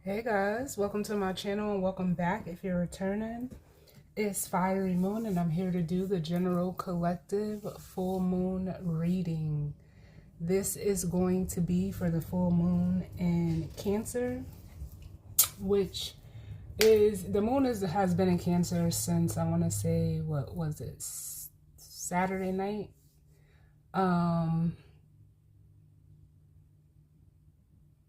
Hey guys, welcome to my channel and welcome back if you're returning. It's Fiery Moon and I'm here to do the General Collective Full Moon reading. This is going to be for the full moon in Cancer, which is, the moon has been in Cancer since, I want to say, what was it, Saturday night?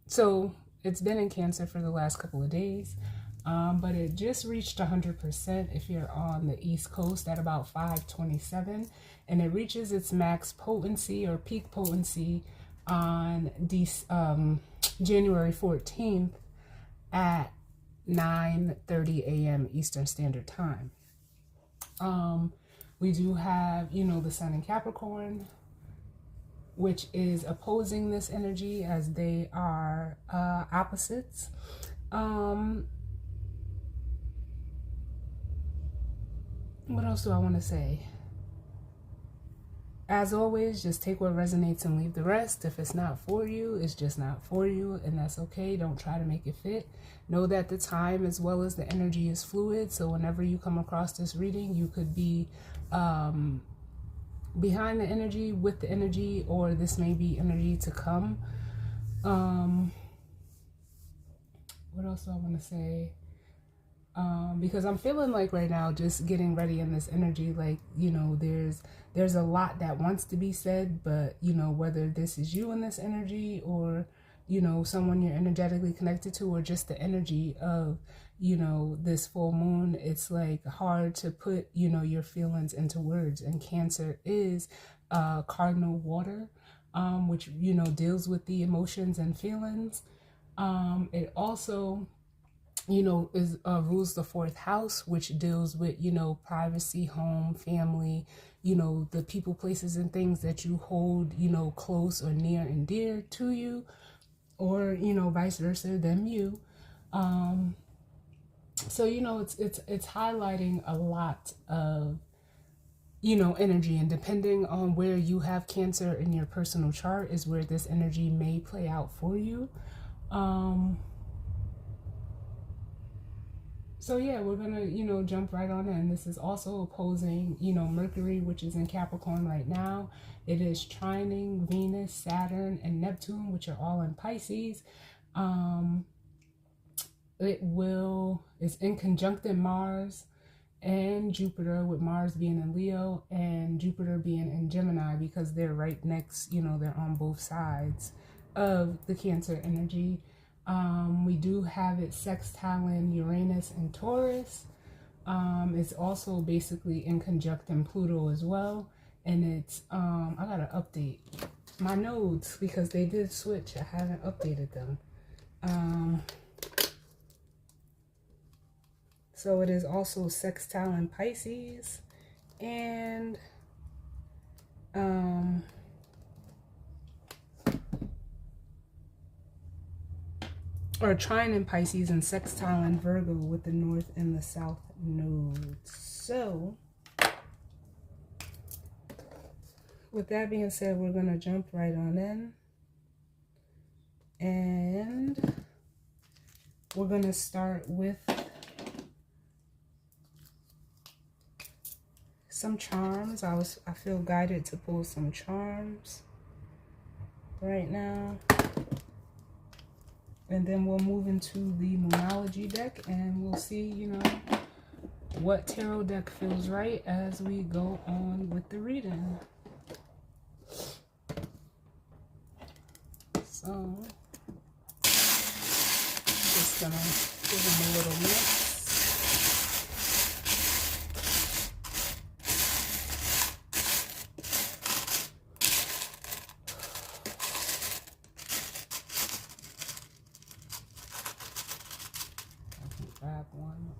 So it's been in Cancer for the last couple of days, but it just reached 100% if you're on the East Coast at about 5:27, and it reaches its max potency or peak potency on January 14th at 9:30 a.m. Eastern Standard Time. We do have, the Sun in Capricorn, which is opposing this energy as they are opposites. What else do I want to say? As always, just take what resonates and leave the rest. If it's not for you, it's just not for you, and that's okay. Don't try to make it fit. Know that the time as well as the energy is fluid, so whenever you come across this reading, you could be behind the energy, with the energy, or this may be energy to come. What else do I want to say? Because I'm feeling like right now, just getting ready in this energy, like, there's a lot that wants to be said, but, whether this is you in this energy or, someone you're energetically connected to, or just the energy of, this full moon, it's like hard to put, your feelings into words. And Cancer is cardinal water, which, deals with the emotions and feelings. It also is rules the fourth house, which deals with, privacy, home, family, the people, places, and things that you hold, close or near and dear to you, or, vice versa, them you. So, it's highlighting a lot of, energy, and depending on where you have Cancer in your personal chart is where this energy may play out for you. So yeah, we're gonna, jump right on in. This is also opposing, Mercury, which is in Capricorn right now. It is trining Venus, Saturn, and Neptune, which are all in Pisces. It's in conjuncting Mars and Jupiter, with Mars being in Leo and Jupiter being in Gemini, because they're right next, they're on both sides of the Cancer energy. We do have it sextiling Uranus and Taurus. It's also basically in conjuncting Pluto as well. And it's, I gotta update my nodes because they did switch. I haven't updated them. So it is also sextiling Pisces and, or trine Pisces and sextile Virgo with the north and the south nodes. So with that being said, we're going to jump right on in. And we're going to start with some charms. I feel guided to pull some charms right now. And then we'll move into the Moonology deck and we'll see, what tarot deck feels right as we go on with the reading. So, just gonna give them a little mix. Grab one.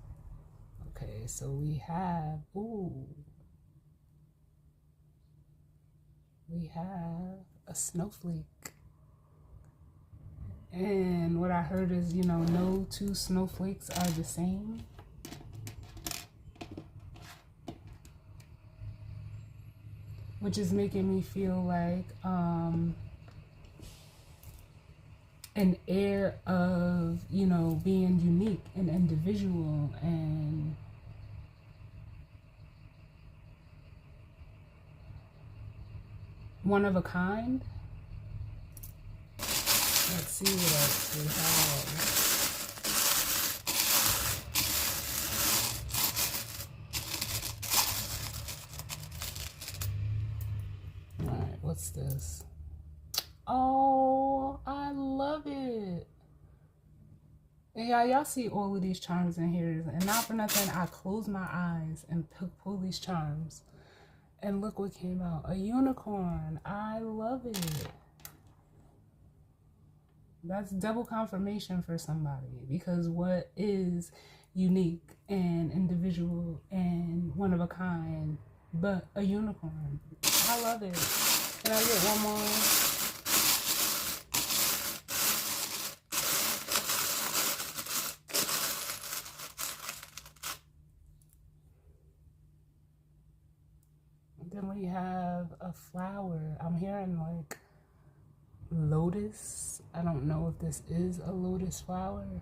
Okay, so we have, we have a snowflake. And what I heard is, no two snowflakes are the same. Which is making me feel like, an air of, you know, being unique and individual and one of a kind. Let's see what else we have. All right, what's this? Oh, I love it. And y'all see all of these charms in here. And not for nothing, I close my eyes and pull these charms. And look what came out. A unicorn. I love it. That's double confirmation for somebody. Because what is unique and individual and one of a kind but a unicorn? I love it. Can I get one more? Then we have a flower. I'm hearing like lotus. I don't know if this is a lotus flower,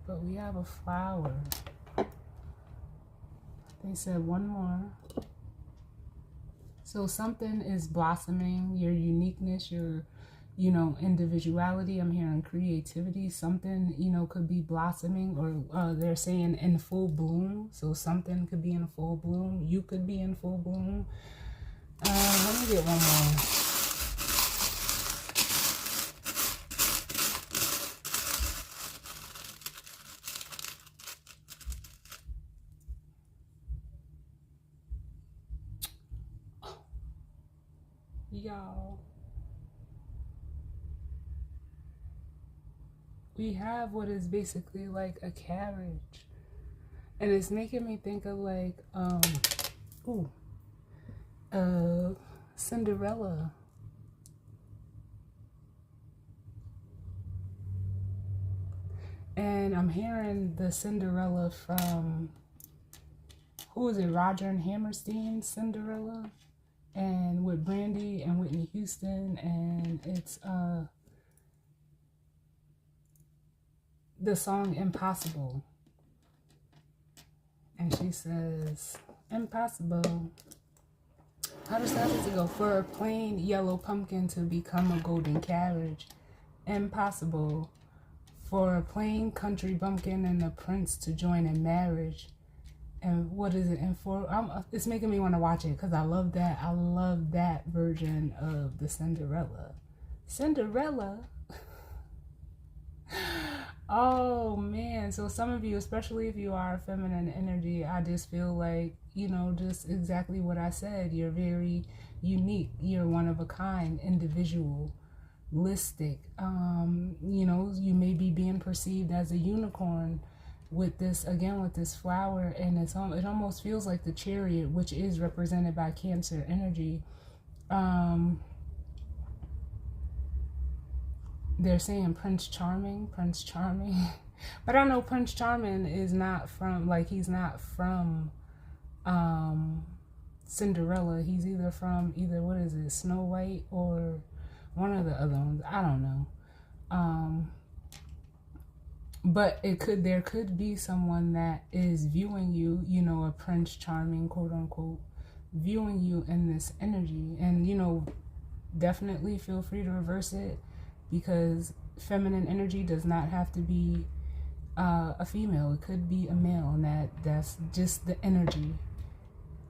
but we have a flower. They said one more. So something is blossoming, your uniqueness, your, you know, individuality. I'm hearing creativity. Something, you know, could be blossoming, or they're saying in full bloom. So something could be in full bloom. You could be in full bloom. Let me get one more. Y'all, we have what is basically like a carriage, and it's making me think of like Cinderella. And I'm hearing the Cinderella from, who is it, Roger and Hammerstein's Cinderella, and with Brandy and Whitney Houston, and it's the song Impossible. And she says, impossible. How does that go? For a plain yellow pumpkin to become a golden carriage. Impossible. For a plain country bumpkin and a prince to join in marriage. And what is it? And for it's making me want to watch it because I love that. I love that version of the Cinderella. Cinderella. Oh man. So some of you, especially if you are feminine energy, I just feel like, you know, just exactly what I said. You're very unique. You're one of a kind, individualistic. You know, you may be being perceived as a unicorn with this, again, with this flower, and it almost feels like the Chariot, which is represented by Cancer energy. They're saying Prince Charming, but I know Prince Charming is not from, like, he's not from Cinderella. He's either from what is it, Snow White or one of the other ones. I don't know. But there could be someone that is viewing you, you know, a Prince Charming, quote unquote, viewing you in this energy. And, you know, definitely feel free to reverse it, because feminine energy does not have to be a female. It could be a male, and that's just the energy.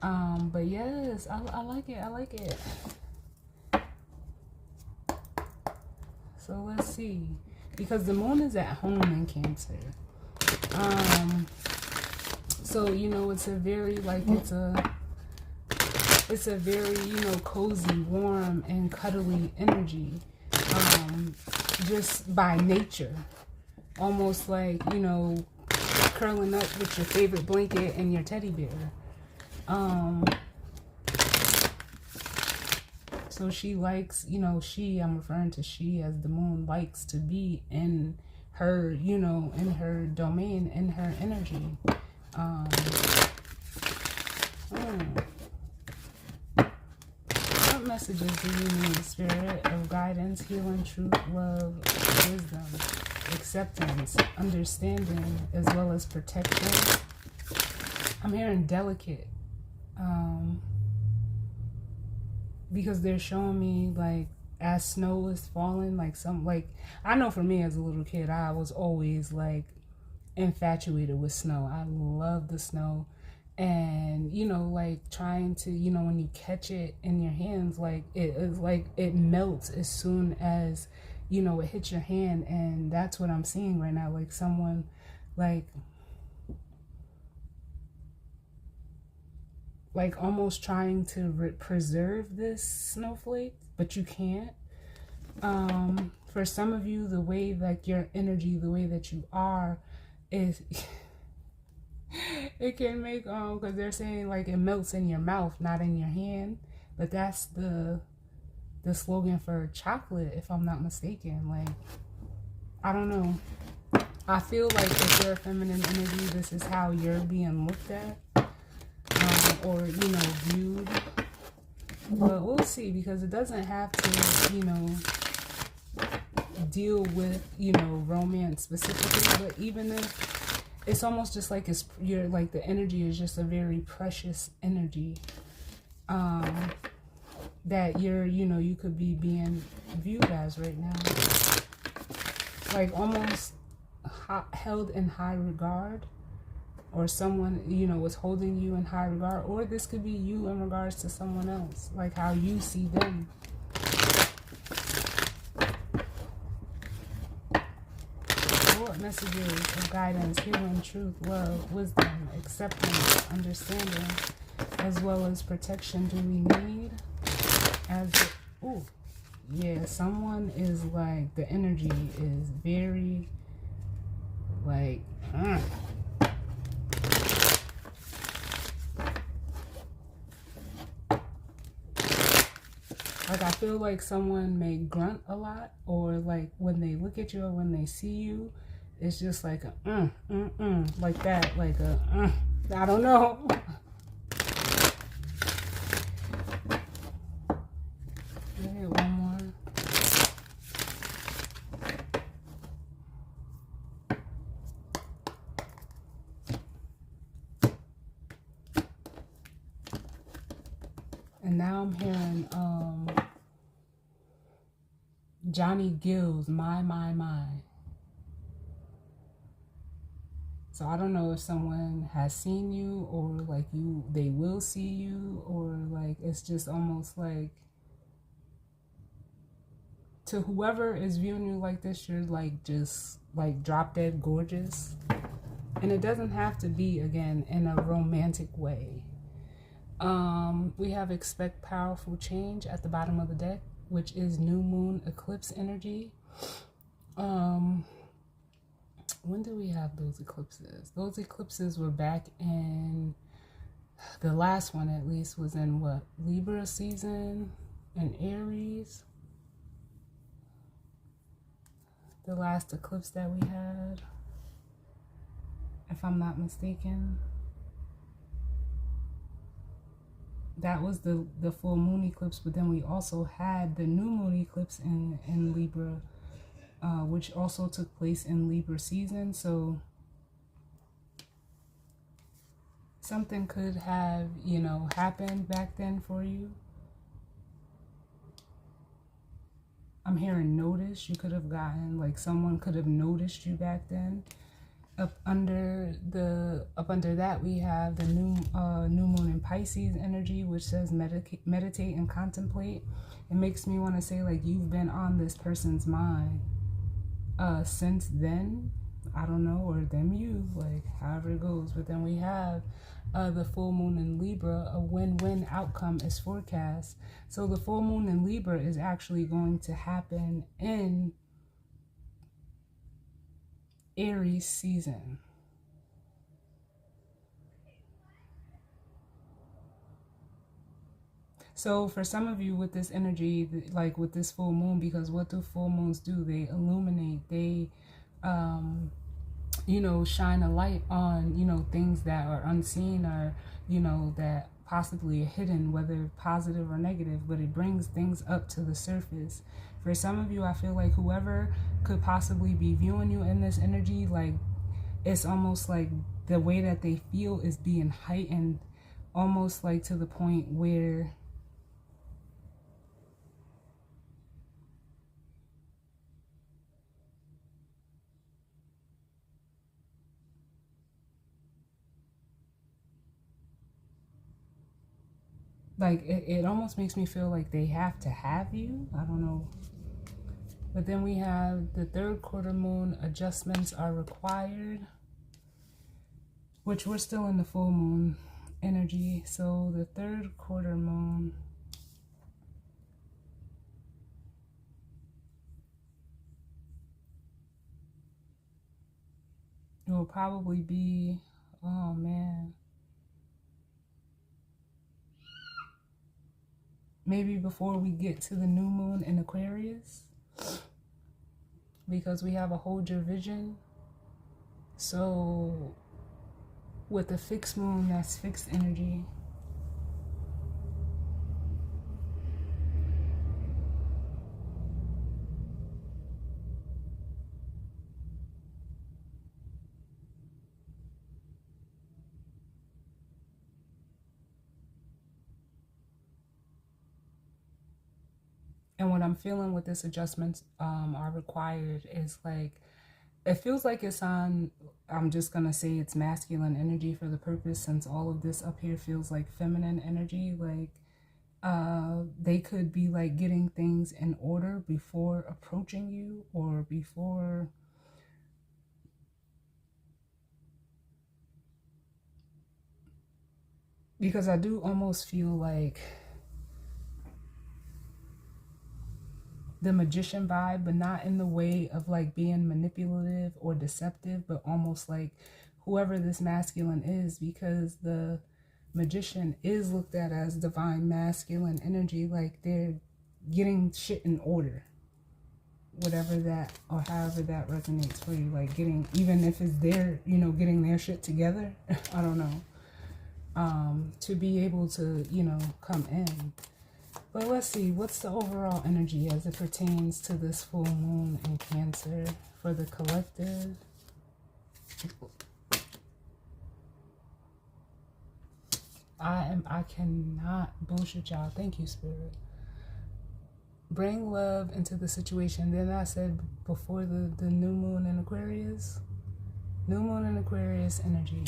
But yes, I like it. I like it. So let's see. Because the moon is at home in Cancer. So, you know, it's a very, like, it's a very, you know, cozy, warm, and cuddly energy. Just by nature. Almost like, you know, curling up with your favorite blanket and your teddy bear. So she likes, you know, I'm referring to she as the moon, likes to be in her, you know, in her domain, in her energy. Something messages do you need? Spirit of guidance, healing, truth, love, wisdom, acceptance, understanding, as well as protection. I'm hearing delicate. Because they're showing me, like, as snow is falling, like, I know for me as a little kid, I was always, like, infatuated with snow. I love the snow. And, you know, like, trying to, you know, when you catch it in your hands, like, it melts as soon as, you know, it hits your hand. And that's what I'm seeing right now. Like, someone, like almost trying to preserve this snowflake, but you can't. For some of you, the way, like, your energy, the way that you are is it can make because they're saying, like, it melts in your mouth, not in your hand. But that's the slogan for chocolate, if I'm not mistaken. Like, I don't know. I feel like if you're a feminine energy, this is how you're being looked at. Or, you know, viewed. But we'll see, because it doesn't have to, you know, deal with, you know, romance specifically. But even if it's almost just like you're like, the energy is just a very precious energy that you're, you know, you could be being viewed as right now, like almost held in high regard. Or someone, you know, was holding you in high regard. Or this could be you in regards to someone else. Like how you see them. What messages of guidance, healing, truth, love, wisdom, acceptance, understanding, as well as protection do we need? Yeah, someone is like, the energy is very, like, Like, I feel like someone may grunt a lot, or like when they look at you or when they see you, it's just like a like that, like a I don't know. Okay, one more. And now I'm hearing Johnny Gill's My. So I don't know if someone has seen you, or like they will see you, or like it's just almost like, to whoever is viewing you like this, you're like just like drop dead gorgeous. And it doesn't have to be, again, in a romantic way. We have expect powerful change at the bottom of the deck, which is new moon eclipse energy. When do we have those eclipses? Those eclipses were back in, the last one at least was in what, Libra season and Aries. The last eclipse that we had, if I'm not mistaken. That was the full moon eclipse, but then we also had the new moon eclipse in Libra, which also took place in Libra season. So something could have, you know, happened back then for you. I'm hearing notice. You could have gotten, like, someone could have noticed you back then. Up under that, we have the new moon in Pisces energy, which says meditate and contemplate. It makes me want to say, like, you've been on this person's mind since then. I don't know, or them you, like, however it goes. But then we have the full moon in Libra. A win-win outcome is forecast. So the full moon in Libra is actually going to happen in Aries season. So for some of you with this energy, like with this full moon, because what do full moons do? They illuminate, they you know, shine a light on, you know, things that are unseen, or, you know, that possibly hidden, whether positive or negative, but it brings things up to the surface. For some of you, I feel like whoever could possibly be viewing you in this energy, like it's almost like the way that they feel is being heightened, almost like to the point where like it almost makes me feel like they have to have you. I don't know. But then we have the third quarter moon, adjustments are required, which we're still in the full moon energy. So the third quarter moon, it will probably be, oh man, maybe before we get to the new moon in Aquarius, because we have a hold your vision. So with the fixed moon, that's fixed energy. And what I'm feeling with this adjustments are required is like, it feels like it's on, I'm just going to say it's masculine energy for the purpose, since all of this up here feels like feminine energy. Like they could be like getting things in order before approaching you, or before, because I do almost feel like the magician vibe, but not in the way of like being manipulative or deceptive, but almost like whoever this masculine is, because the magician is looked at as divine masculine energy, like they're getting shit in order, whatever that, or however that resonates for you, like getting, even if it's their, you know, getting their shit together. I don't know, to be able to, you know, come in. But let's see, what's the overall energy as it pertains to this full moon in Cancer for the collective? I cannot bullshit y'all. Thank you, Spirit. Bring love into the situation. Then I said before the new moon in Aquarius. New moon in Aquarius energy.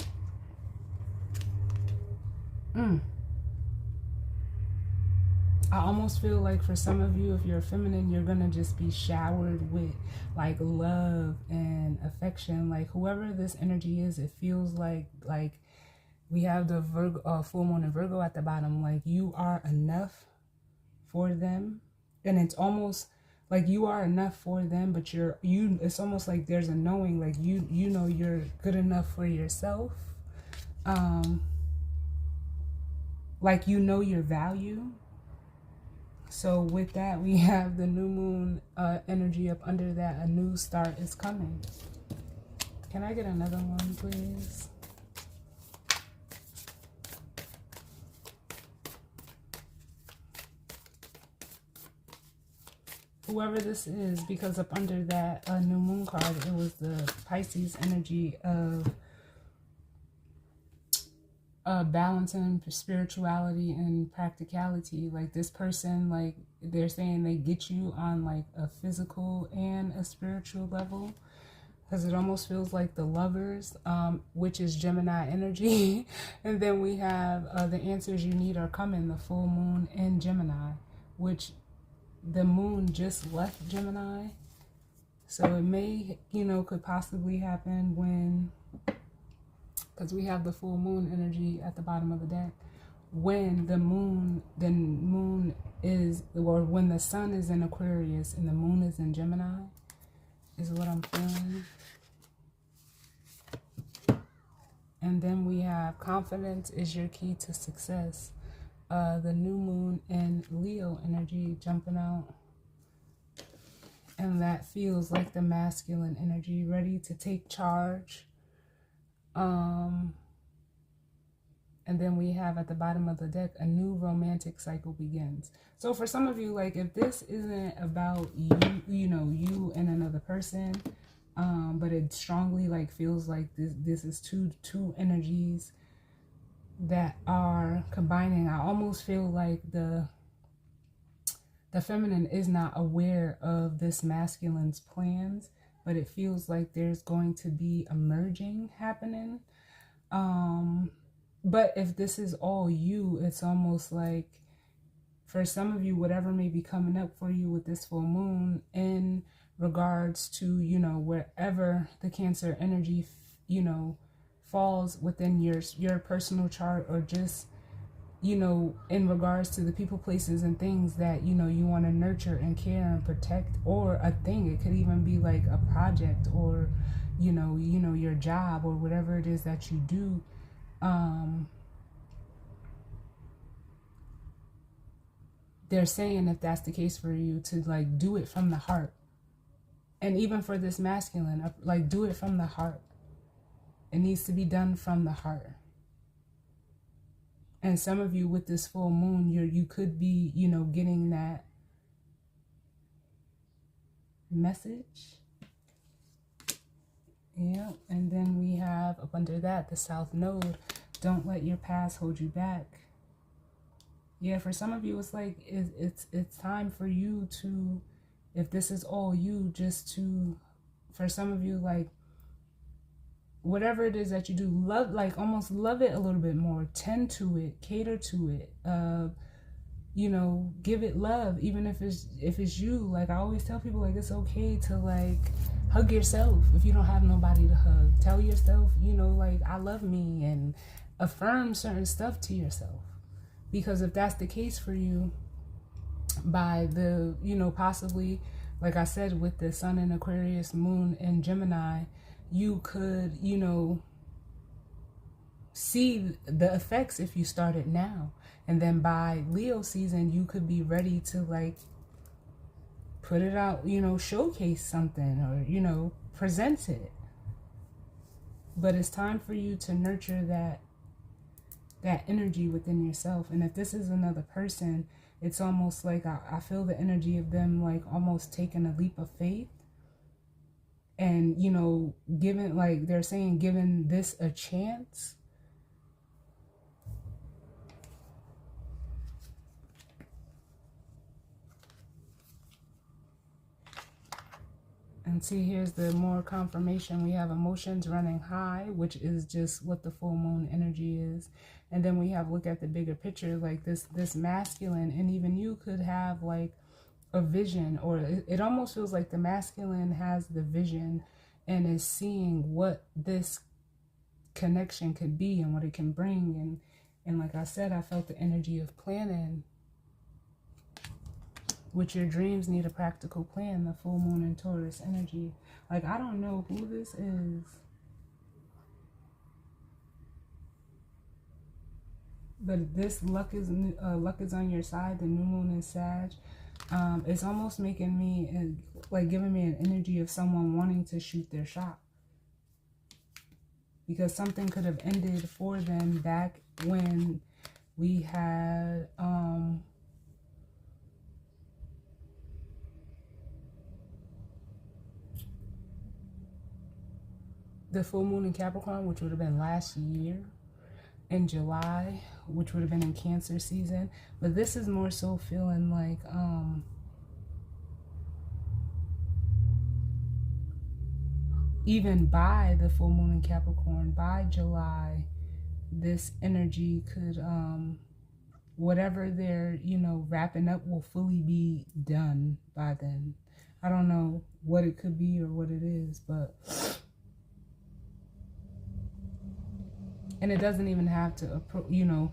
I almost feel like for some of you, if you're feminine, you're gonna just be showered with like love and affection. Like whoever this energy is, it feels like we have the Virgo, full moon in Virgo at the bottom. Like you are enough for them, and it's almost like you are enough for them, but you. It's almost like there's a knowing, like you know you're good enough for yourself. Like you know your value. So with that, we have the new moon energy up under that. A new start is coming. Can I get another one, please? Whoever this is, because up under that new moon card, it was the Pisces energy of balancing spirituality and practicality. Like this person, like they're saying they get you on like a physical and a spiritual level, because it almost feels like the Lovers, which is Gemini energy. And then we have the answers you need are coming, the full moon in Gemini, which the moon just left Gemini. So it may, you know, could possibly happen when, because we have the full moon energy at the bottom of the deck, when the moon is, or when the sun is in Aquarius and the moon is in Gemini, is what I'm feeling. And then we have confidence is your key to success. The new moon in Leo energy jumping out. And that feels like the masculine energy, ready to take charge. And then we have at the bottom of the deck, a new romantic cycle begins. So for some of you, like if this isn't about you, you know, you and another person, but it strongly like feels like this is two energies that are combining. I almost feel like the feminine is not aware of this masculine's plans, but it feels like there's going to be a merging happening. But if this is all you, it's almost like for some of you, whatever may be coming up for you with this full moon in regards to, you know, wherever the Cancer energy, you know, falls within your personal chart, or just, you know, in regards to the people, places, and things that, you know, you want to nurture and care and protect, or a thing. It could even be like a project, or, you know, your job, or whatever it is that you do. They're saying, if that's the case for you, to like do it from the heart. And even for this masculine, like do it from the heart. It needs to be done from the heart. And some of you with this full moon, you could be, you know, getting that message. Yeah. And then we have up under that, the South Node. Don't let your past hold you back. Yeah, for some of you, it's like it's time for you to, if this is all you, just to, for some of you, like whatever it is that you do, love, like almost love it a little bit more, tend to it, cater to it, you know, give it love, even if it's you. Like I always tell people, like it's okay to like hug yourself if you don't have nobody to hug. Tell yourself, you know, like I love me, and affirm certain stuff to yourself. Because if that's the case for you, by the, you know, possibly, like I said, with the Sun in Aquarius, Moon in Gemini, you could, you know, see the effects if you started now. And then by Leo season, you could be ready to like put it out, you know, showcase something, or, you know, present it. But it's time for you to nurture that energy within yourself. And if this is another person, it's almost like I feel the energy of them like almost taking a leap of faith, and, you know, given, like they're saying, given this a chance. And see, here's the more confirmation. We have emotions running high, which is just what the full moon energy is. And then we have, look at the bigger picture, like this masculine, and even you could have like a vision, or it almost feels like the masculine has the vision and is seeing what this connection could be and what it can bring. And like I said, I felt the energy of planning. With your dreams need a practical plan, the full moon in Taurus energy. Like, I don't know who this is, but this luck is on your side. The new moon is Sag. It's almost making me, like giving me an energy of someone wanting to shoot their shot, because something could have ended for them back when we had the full moon in Capricorn, which would have been last year in July, which would have been in Cancer season. But this is more so feeling like even by the full moon in Capricorn, by July, this energy could whatever they're, you know, wrapping up will fully be done by then. I don't know what it could be or what it is, but and it doesn't even have to, you know,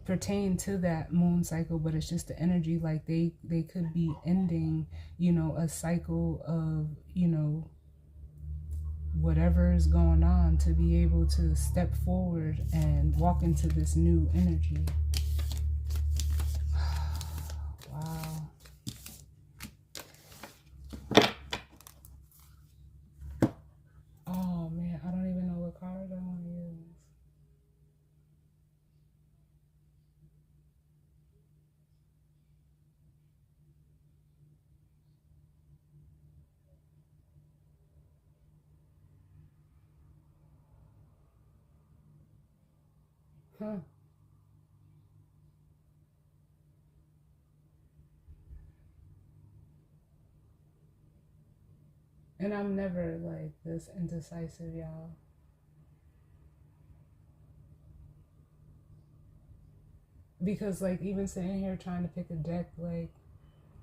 pertain to that moon cycle, but it's just the energy, like they could be ending, you know, a cycle of, you know, whatever is going on, to be able to step forward and walk into this new energy. Wow. Oh man, I don't even know what card I want to use. Huh. And I'm never like this indecisive, y'all. Because like even sitting here trying to pick a deck, like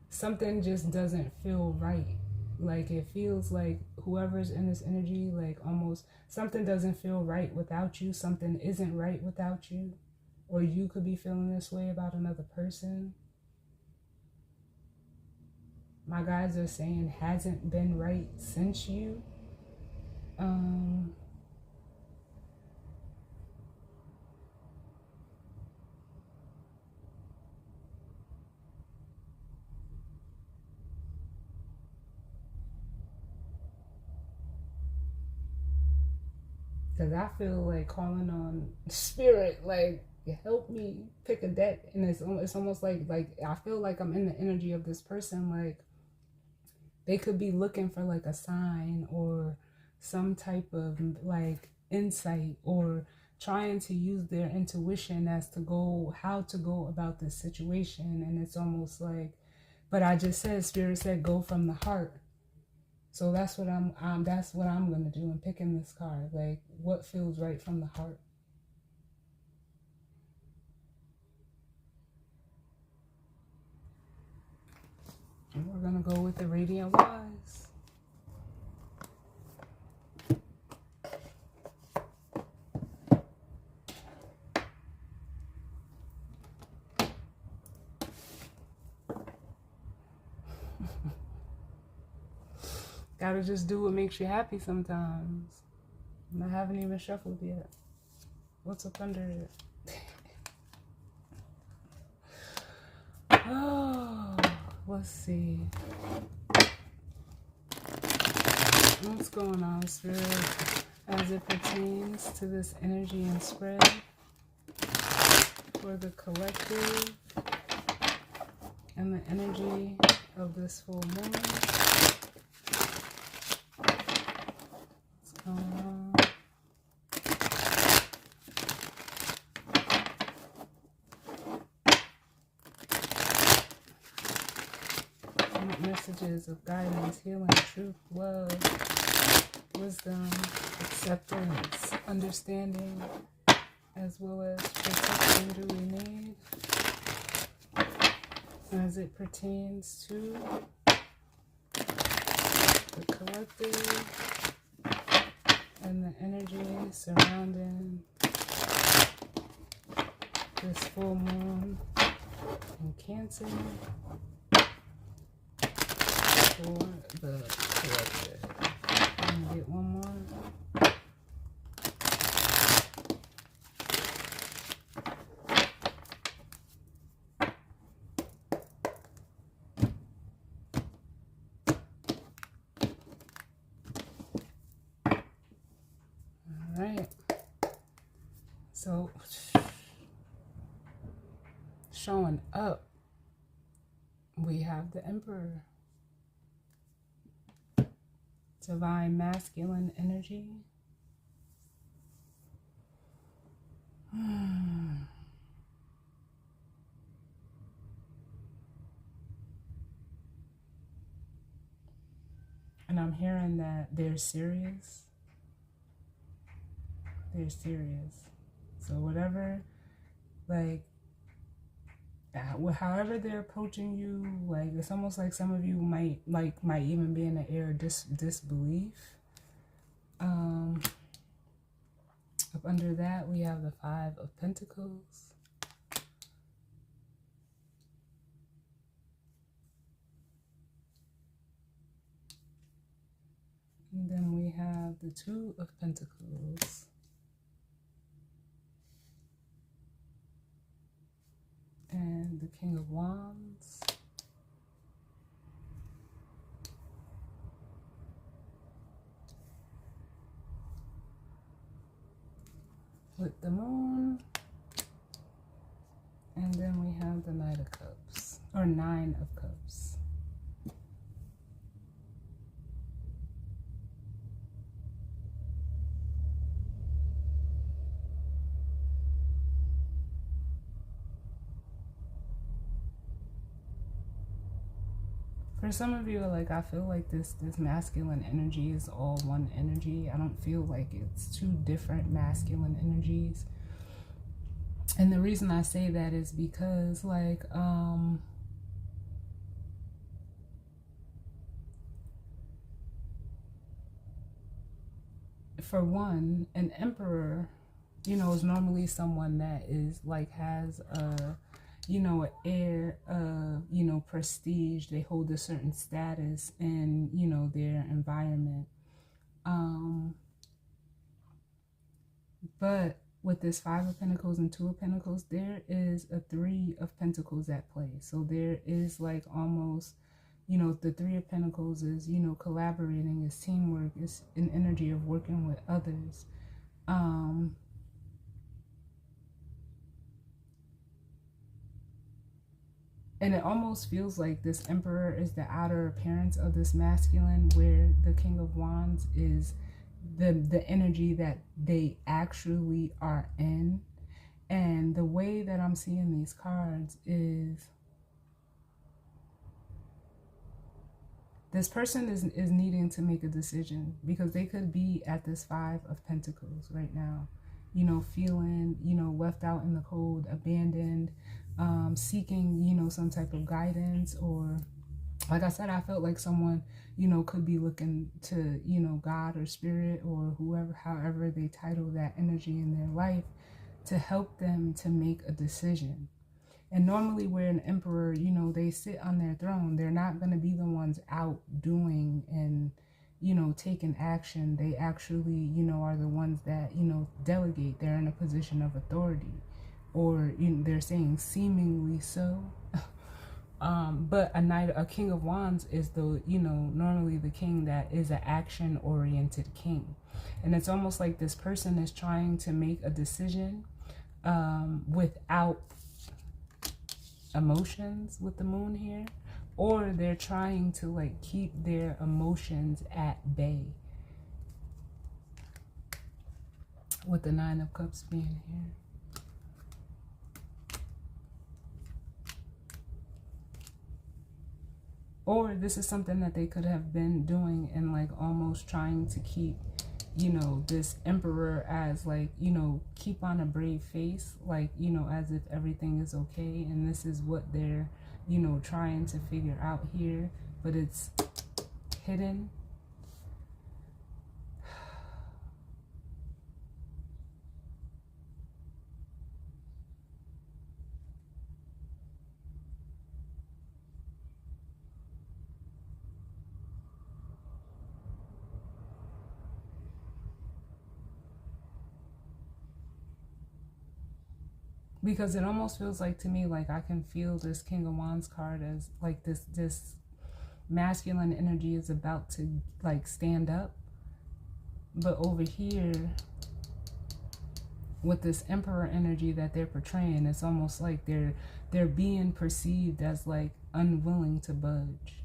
something just doesn't feel right. Like it feels like whoever's in this energy, like almost something doesn't feel right without you. Something isn't right without you. Or you could be feeling this way about another person. My guys are saying hasn't been right since you. Um, Cause I feel like calling on spirit, like help me pick a deck, and it's almost like I feel like I'm in the energy of this person. Like they could be looking for like a sign or some type of like insight, or trying to use their intuition as to go how to go about this situation, and it's almost like, but I just said spirit said go from the heart. So that's what I'm gonna do in picking this card. Like what feels right from the heart. And we're gonna go with the Radiant Wise. Gotta just do what makes you happy sometimes. And I haven't even shuffled yet. What's up under it? Oh, let's see. What's going on, Spirit, as it pertains to this energy and spread for the collective and the energy of this full moon? What's going on? Messages of guidance, healing, truth, love, wisdom, acceptance, understanding, as well as protection do we need as it pertains to the collective and the energy surrounding this full moon in Cancer for the collective. I'm gonna get one more. All right. So showing up, we have the Emperor. Divine masculine energy. And I'm hearing that they're serious. They're serious. So whatever, like, however they're approaching you, like it's almost like some of you might even be in the air of disbelief. Up under that we have the Five of Pentacles. And then we have the Two of Pentacles. And the King of Wands. With the Moon. And then we have the Knight of Cups. Or Nine of Cups. For some of you, like, I feel like this masculine energy is all one energy. I don't feel like it's two different masculine energies. And the reason I say that is because, like, for one, an emperor, you know, is normally someone that is like has a, you know, an air of, you know, prestige. They hold a certain status in, you know, their environment. But with this Five of Pentacles and Two of Pentacles, there is a Three of Pentacles at play. So there is like almost, you know, the Three of Pentacles is, you know, collaborating, is teamwork, is an energy of working with others. And it almost feels like this Emperor is the outer appearance of this masculine, where the King of Wands is the energy that they actually are in. And the way that I'm seeing these cards is this person is needing to make a decision, because they could be at this Five of Pentacles right now, you know, feeling, you know, left out in the cold, abandoned, seeking, you know, some type of guidance. Or like I said, I felt like someone, you know, could be looking to, you know, God or spirit or whoever, however they title that energy in their life, to help them to make a decision. And normally where an emperor, you know, they sit on their throne, they're not going to be the ones out doing and, you know, taking action. They actually, you know, are the ones that, you know, delegate. They're in a position of authority, or, you know, they're saying seemingly so. But a King of Wands is the, you know, normally the king that is an action-oriented king. And it's almost like this person is trying to make a decision without emotions with the moon here, or they're trying to like keep their emotions at bay with the Nine of Cups being here. Or this is something that they could have been doing and like almost trying to keep, you know, this Emperor as like, you know, keep on a brave face, like, you know, as if everything is okay. And this is what they're, you know, trying to figure out here, but it's hidden. Because it almost feels like to me, like I can feel this King of Wands card as like this masculine energy is about to like stand up. But over here with this Emperor energy that they're portraying, it's almost like they're being perceived as like unwilling to budge.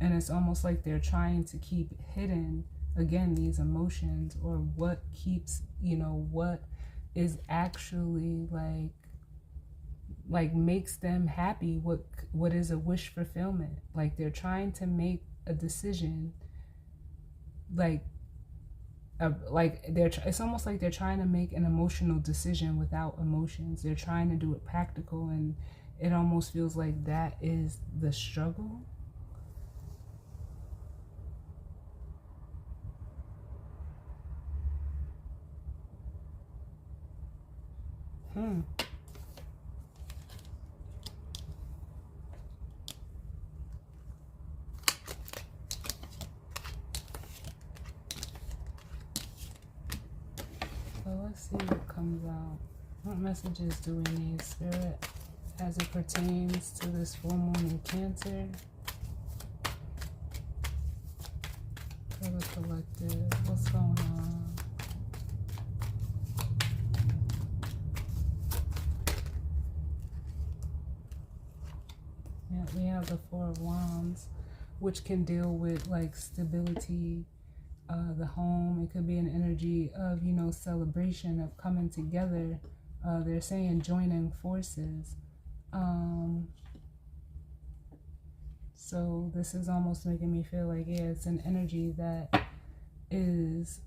And it's almost like they're trying to keep hidden, again, these emotions, or what keeps, you know, what is actually like makes them happy, what is a wish fulfillment. Like they're trying to make a decision, it's almost like they're trying to make an emotional decision without emotions. They're trying to do it practical, and it almost feels like that is the struggle. So let's see what comes out. What messages do we need, Spirit, as it pertains to this full moon in Cancer? For the collective, what's going on? Yeah, we have the Four of Wands, which can deal with like stability, the home. It could be an energy of, you know, celebration, of coming together, They're saying joining forces. So this is almost making me feel like, yeah, it's an energy that is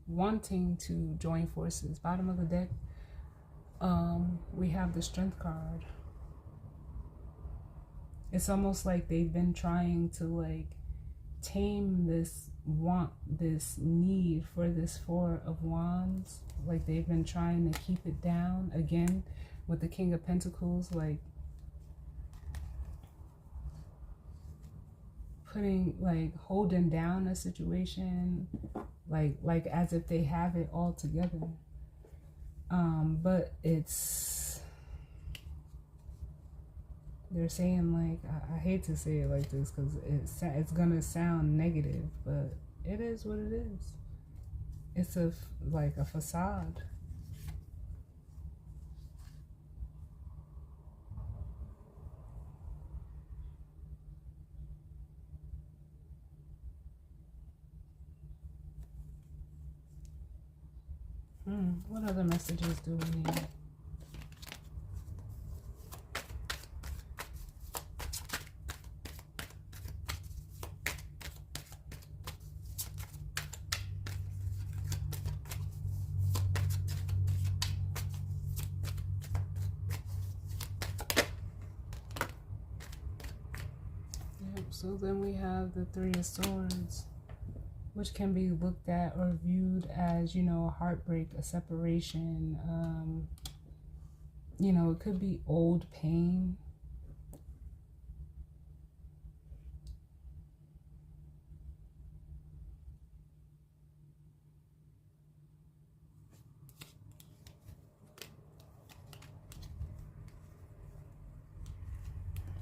wanting to join forces. Bottom of the deck, we have the Strength card. It's almost like they've been trying to like tame this this need for this Four of Wands. Like they've been trying to keep it down. Again, with the King of Pentacles, like putting, like holding down a situation, like as if they have it all together. But they're saying, like, I hate to say it like this because it's gonna sound negative, but it is what it is. It's like a facade. What other messages do we need? So then we have the Three of Swords, which can be looked at or viewed as, you know, a heartbreak, a separation. You know, it could be old pain.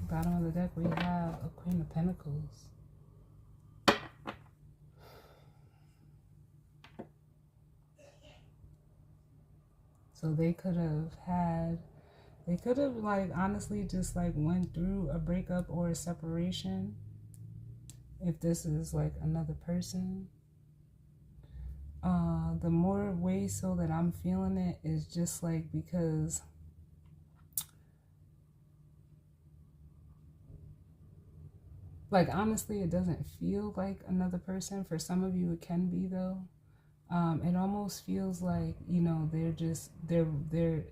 Bottom of the deck, we have a Queen of Pentacles. So they could have like honestly just like went through a breakup or a separation. If this is like another person. The more way so that I'm feeling it is just like because like honestly it doesn't feel like another person. For some of you it can be though. It almost feels like, you know, they're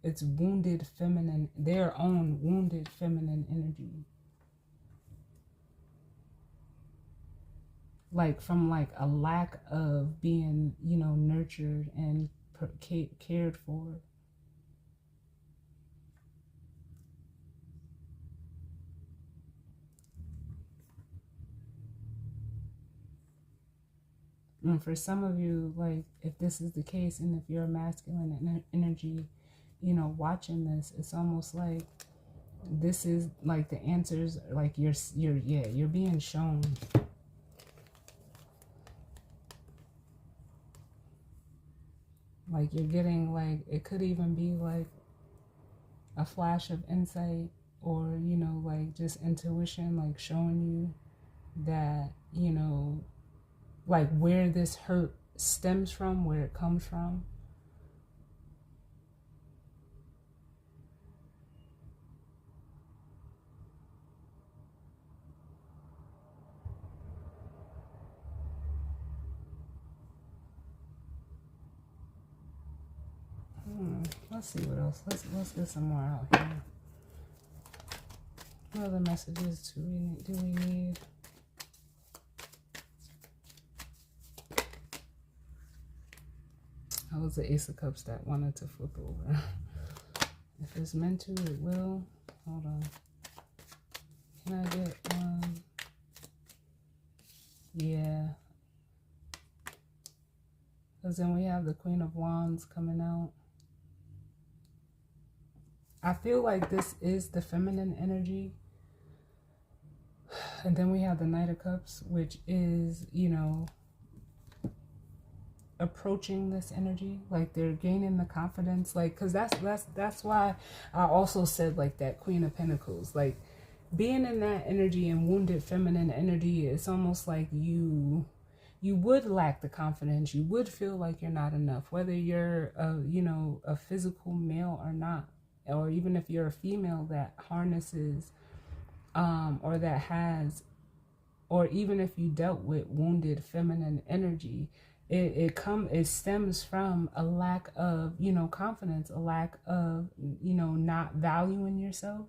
it's wounded feminine, their own wounded feminine energy. Like from like a lack of being, you know, nurtured and cared for. And for some of you, like if this is the case and if you're a masculine energy, you know, watching this, it's almost like this is like the answers, like you're being shown. Like you're getting, like, it could even be like a flash of insight or, you know, like just intuition, like showing you that, you know, like where this hurt stems from, where it comes from. Let's see what else. Let's get some more out here. What other messages do we need? That was the Ace of Cups that wanted to flip over. If it's meant to, it will. Hold on. Can I get one? Yeah. Because then we have the Queen of Wands coming out. I feel like this is the feminine energy. And then we have the Knight of Cups, which is, you know, approaching this energy. Like they're gaining the confidence. Like, because that's why I also said like that Queen of Pentacles. Like being in that energy and wounded feminine energy, it's almost like you you would lack the confidence. You would feel like you're not enough, whether you're a physical male or not, or even if you're a female that harnesses or that has, or even if you dealt with wounded feminine energy, it stems from a lack of confidence, a lack of not valuing yourself.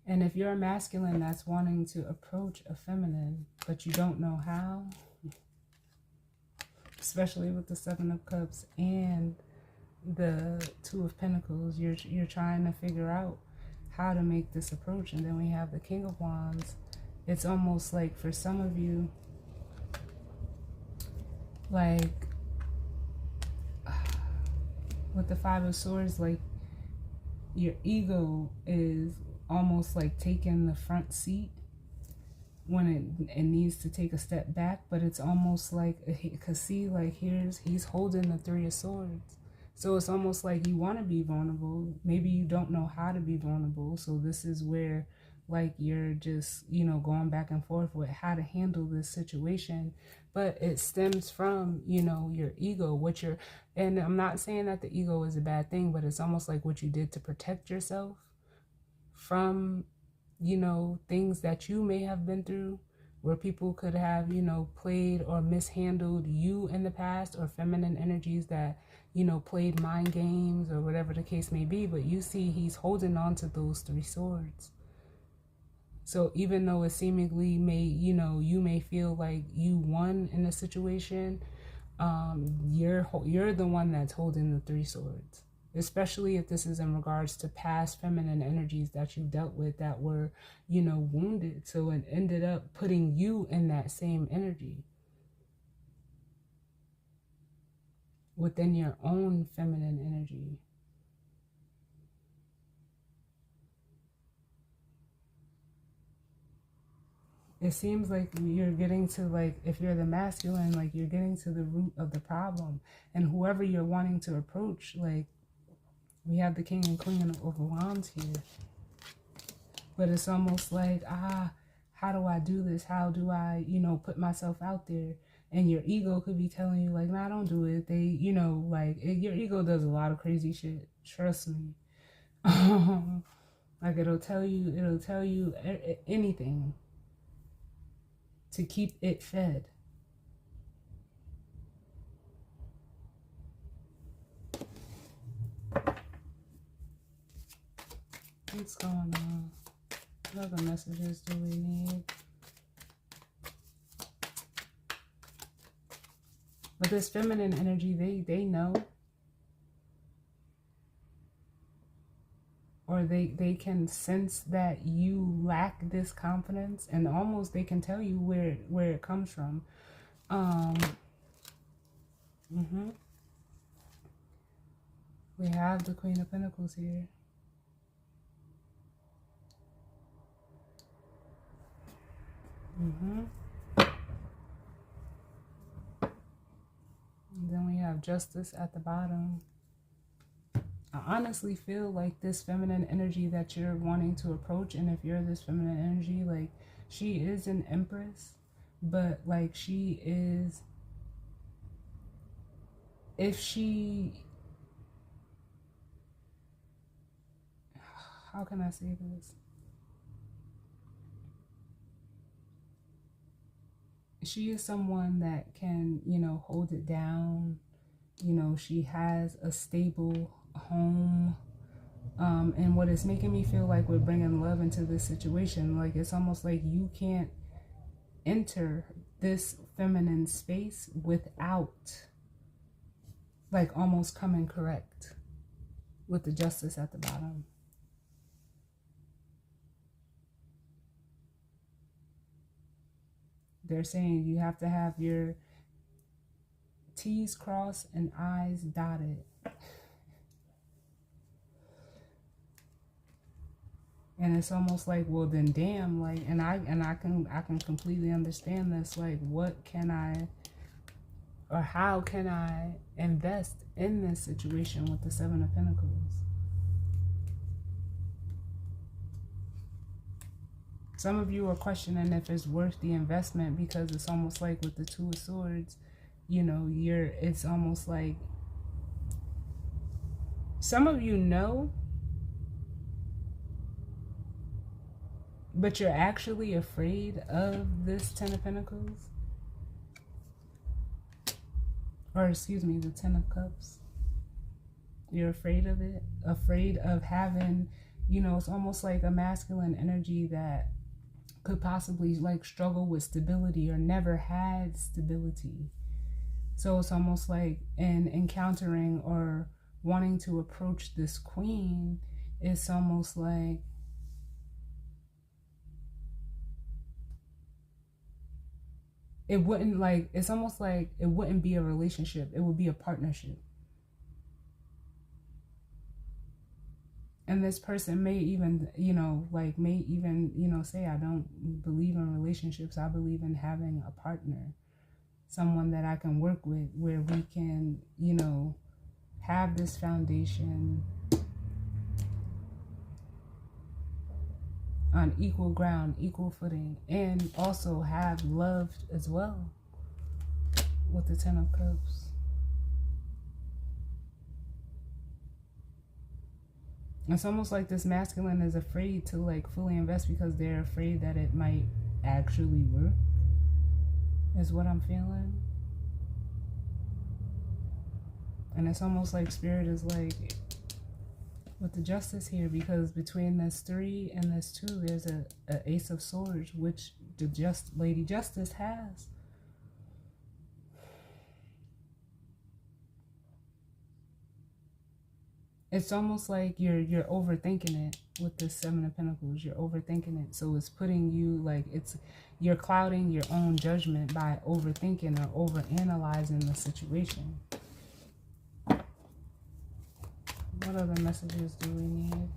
And if you're a masculine that's wanting to approach a feminine but you don't know how, especially with the Seven of Cups and the Two of Pentacles, you're trying to figure out how to make this approach. And then we have the King of Wands. It's almost like for some of you, like with the Five of Swords, like your ego is almost like taking the front seat when it needs to take a step back. But it's almost like, because see, like he's holding the Three of Swords. So it's almost like you want to be vulnerable. Maybe you don't know how to be vulnerable. So this is where like you're just, going back and forth with how to handle this situation. But it stems from, your ego, and I'm not saying that the ego is a bad thing, but it's almost like what you did to protect yourself from, things that you may have been through, where people could have, played or mishandled you in the past, or feminine energies that, played mind games or whatever the case may be. But you see, he's holding on to those Three Swords. So even though it seemingly may, you may feel like you won in a situation, you're the one that's holding the Three Swords. Especially if this is in regards to past feminine energies that you dealt with that were, wounded. So it ended up putting you in that same energy within your own feminine energy. It seems like you're getting to, like, if you're the masculine, like you're getting to the root of the problem. And whoever you're wanting to approach, like, we have the King and Queen of Wands here. But it's almost like, how do I do this? How do I, put myself out there? And your ego could be telling you, like, nah, don't do it. Your ego does a lot of crazy shit. Trust me. Like, it'll tell you anything to keep it fed. What's going on? What other messages do we need? But this feminine energy, they know. Or they can sense that you lack this confidence, and almost they can tell you where it comes from. We have the Queen of Pentacles here. And then we have Justice at the bottom. I honestly feel like this feminine energy that you're wanting to approach, and if you're this feminine energy, like, she is an Empress, but like she is, if she, how can I say this? She is someone that can, hold it down. She has a stable home. And what is making me feel like we're bringing love into this situation, like, it's almost like you can't enter this feminine space without, like, almost coming correct with the Justice at the bottom. They're saying you have to have your T's crossed and I's dotted. And it's almost like, well, then damn, like, and I can completely understand this. Like, what can I Or how can I invest in this situation with the Seven of Pentacles? Some of you are questioning if it's worth the investment, because it's almost like with the Two of Swords, you know, it's almost like some of you know, but you're actually afraid of this Ten of Pentacles. Or excuse me, the Ten of Cups. You're afraid of it, afraid of having, you know, it's almost like a masculine energy that could possibly like struggle with stability or never had stability. So it's almost like in encountering or wanting to approach this queen, it's almost like it wouldn't, like, it's almost like it wouldn't be a relationship, it would be a partnership. And this person may even, you know, like may even, you know, say, I don't believe in relationships, I believe in having a partner, someone that I can work with, where we can, you know, have this foundation on equal ground, equal footing, and also have love as well with the Ten of Cups. It's almost like this masculine is afraid to like fully invest because they're afraid that it might actually work, is what I'm feeling. And it's almost like Spirit is like, with the Justice here, because between this 3 and this 2, there's a Ace of Swords, which the Lady Justice has. It's almost like you're overthinking it with the Seven of Pentacles. You're overthinking it. So it's putting you, like, you're clouding your own judgment by overthinking or overanalyzing the situation. What other messages do we need?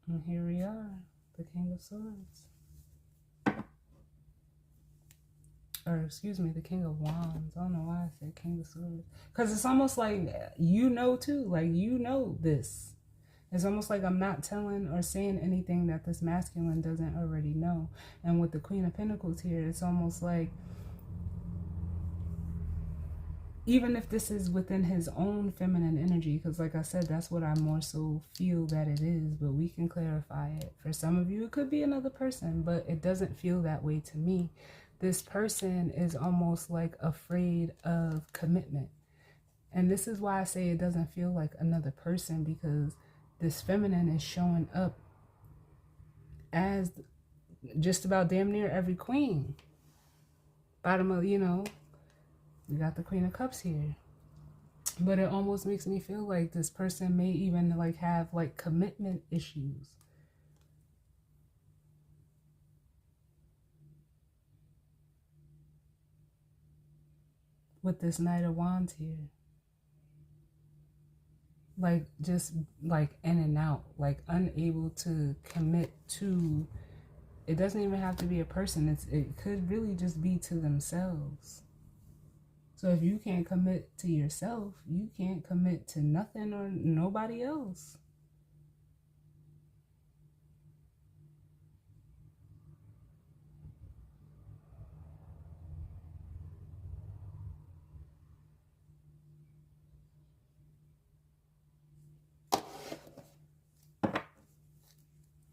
And here we are, the King of Swords. Or excuse me, the King of Wands. I don't know why I said King of Swords. Because it's almost like, you know too, like, you know this. It's almost like I'm not telling or saying anything that this masculine doesn't already know. And with the Queen of Pentacles here, it's almost like, even if this is within his own feminine energy, because like I said, that's what I more so feel that it is, but we can clarify it. For some of you, it could be another person, but it doesn't feel that way to me. This person is almost like afraid of commitment. And this is why I say it doesn't feel like another person, because this feminine is showing up as just about damn near every queen. Bottom of, you know, we got the Queen of Cups here. But it almost makes me feel like this person may even like have like commitment issues. With this Knight of Wands here. Like just like in and out, like unable to commit to, it doesn't even have to be a person, it could really just be to themselves. So if you can't commit to yourself, you can't commit to nothing or nobody else.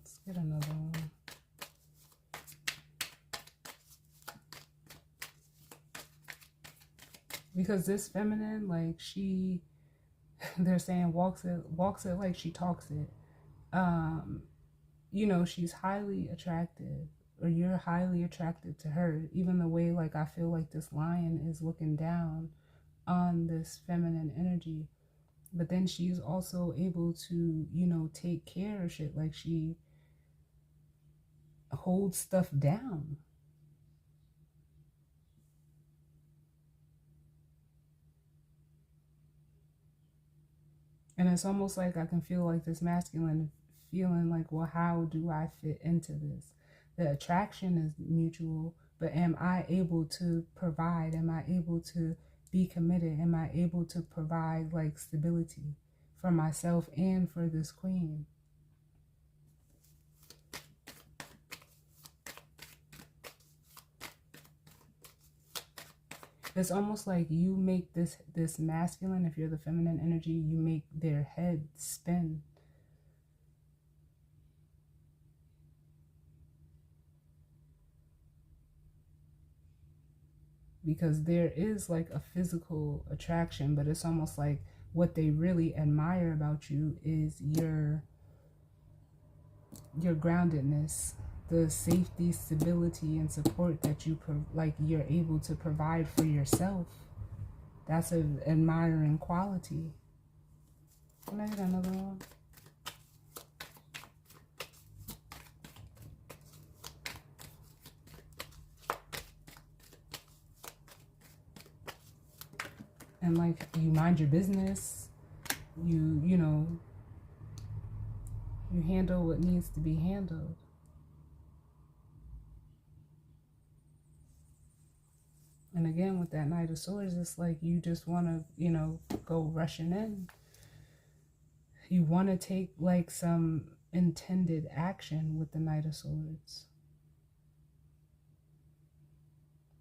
Let's get another one. Because this feminine, like they're saying walks it like she talks it. You know, she's highly attractive, or you're highly attracted to her. Even the way, like, I feel like this lion is looking down on this feminine energy. But then she's also able to, you know, take care of shit. Like, she holds stuff down. And it's almost like I can feel like this masculine feeling like, well, how do I fit into this? The attraction is mutual, but am I able to provide? Am I able to be committed? Am I able to provide like stability for myself and for this queen? It's almost like you make this masculine, if you're the feminine energy, you make their head spin. Because there is like a physical attraction, but it's almost like what they really admire about you is your groundedness, the safety, stability, and support that you're able to provide for yourself. That's an admiring quality. Can I get another one? And like you mind your business, you know, you handle what needs to be handled. And again, with that Knight of Swords, it's like you just want to, you know, go rushing in. You want to take like some intended action with the Knight of Swords.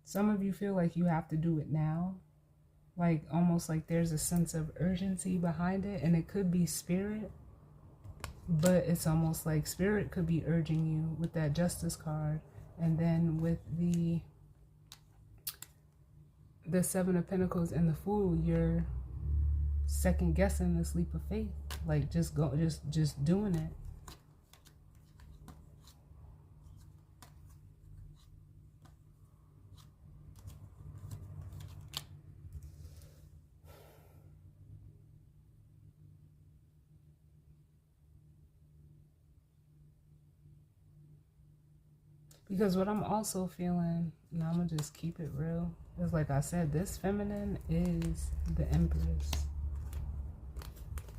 Some of you feel like you have to do it now. Like almost like there's a sense of urgency behind it, and it could be spirit, but it's almost like spirit could be urging you with that Justice card. And then with the Seven of Pentacles and the Fool, you're second guessing this leap of faith, like just doing it. Because what I'm also feeling, and I'm gonna just keep it real, is like I said, this feminine is the Empress.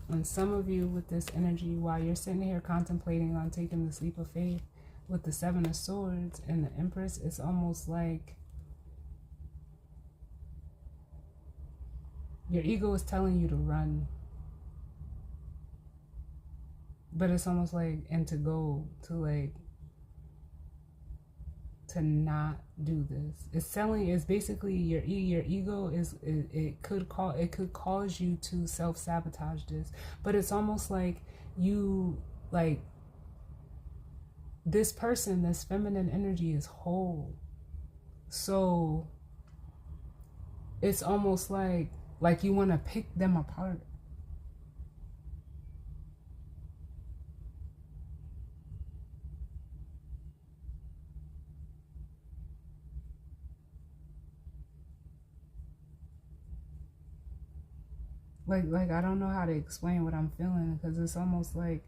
And some of you with this energy, while you're sitting here contemplating on taking this leap of faith, with the Seven of Swords and the Empress, it's almost like your ego is telling you to run. But it's almost like, and to go, to like, to not do this. It's basically your ego is, it could cause you to self-sabotage this. But it's almost like you, like, this person, this feminine energy is whole. So it's almost like you want to pick them apart. Like I don't know how to explain what I'm feeling, because it's almost like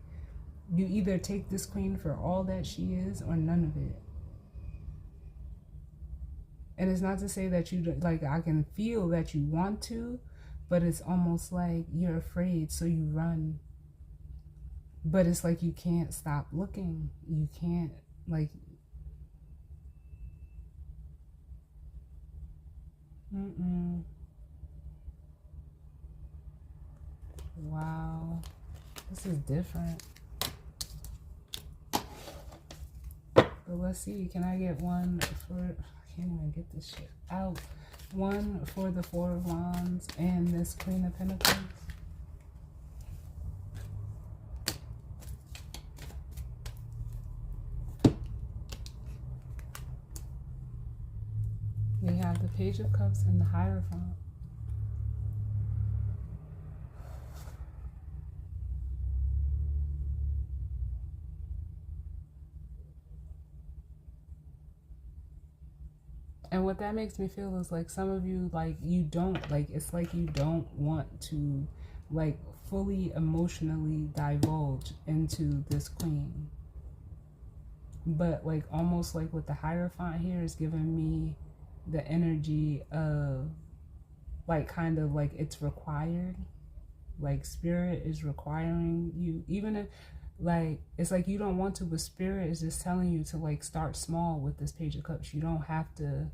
you either take this queen for all that she is or none of it. And it's not to say that you, like, I can feel that you want to, but it's almost like you're afraid, so you run. But it's like you can't stop looking. You can't, like, Wow, this is different. But let's see, can I get one for, I can't even get this shit out. One for the Four of Wands and this Queen of Pentacles. We have the Page of Cups and the Hierophant. And what that makes me feel is like some of you, like, you don't, like, it's like you don't want to, like, fully emotionally divulge into this queen. But, like, almost like with the Hierophant here is giving me the energy of, like, kind of like it's required. Like spirit is requiring you, even if like it's like you don't want to, but spirit is just telling you to like start small with this Page of Cups. You don't have to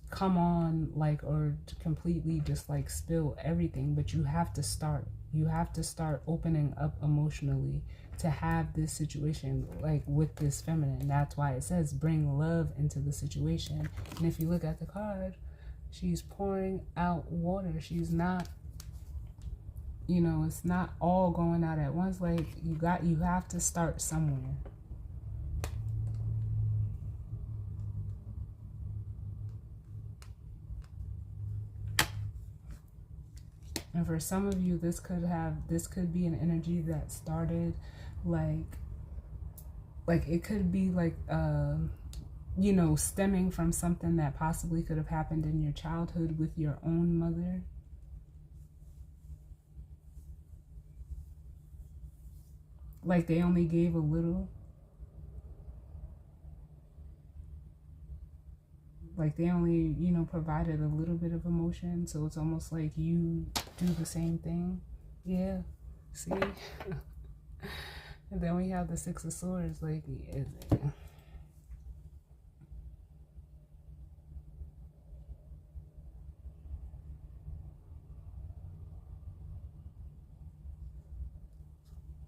come on like or to completely just like spill everything, but you have to start. You have to start opening up emotionally to have this situation like with this feminine. That's why it says bring love into the situation. And if you look at the card, she's pouring out water. She's not, you know, it's not all going out at once. Like you have to start somewhere. And for some of you, this could be an energy that started like it could be like you know, stemming from something that possibly could have happened in your childhood with your own mother. Like they only gave a little. Like they only, you know, provided a little bit of emotion. So it's almost like you do the same thing. Yeah. See? And then we have the Six of Swords. Like,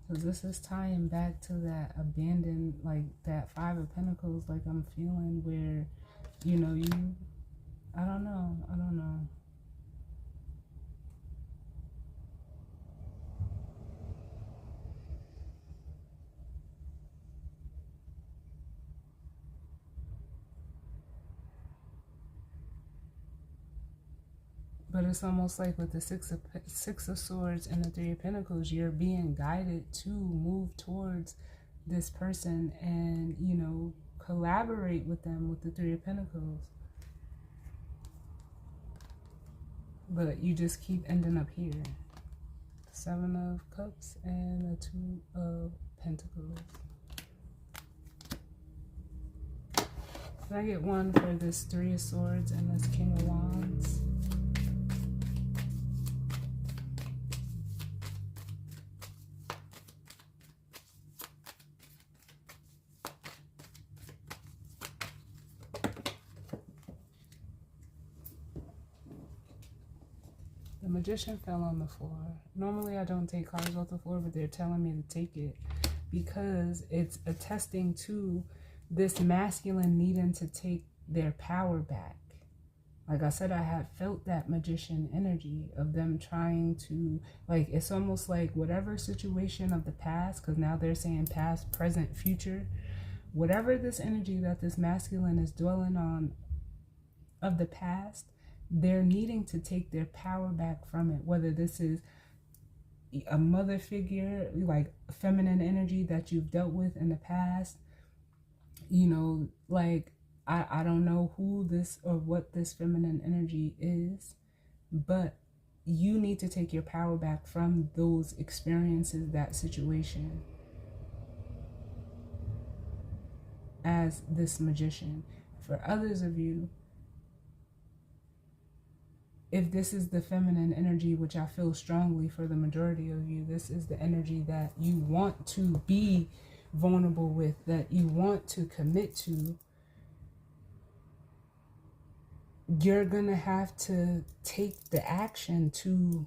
because this is tying back to that abandoned, like that Five of Pentacles. Like I'm feeling where, you know, I don't know. But it's almost like with the Six of Swords and the Three of Pentacles, you're being guided to move towards this person and, you know, collaborate with them with the Three of Pentacles. But you just keep ending up here. Seven of Cups and the Two of Pentacles. Can I get one for this Three of Swords and this King of Wands? The Magician fell on the floor. Normally I don't take cards off the floor, but they're telling me to take it because it's attesting to this masculine needing to take their power back. Like I said, I had felt that Magician energy of them trying to, like, it's almost like whatever situation of the past, because now they're saying past, present, future, whatever this energy that this masculine is dwelling on of the past, they're needing to take their power back from it. Whether this is a mother figure, like feminine energy that you've dealt with in the past, you know, like I don't know who this or what this feminine energy is, but you need to take your power back from those experiences, that situation, as this Magician. For others of you, if this is the feminine energy, which I feel strongly for the majority of you, this is the energy that you want to be vulnerable with, that you want to commit to, you're gonna have to take the action to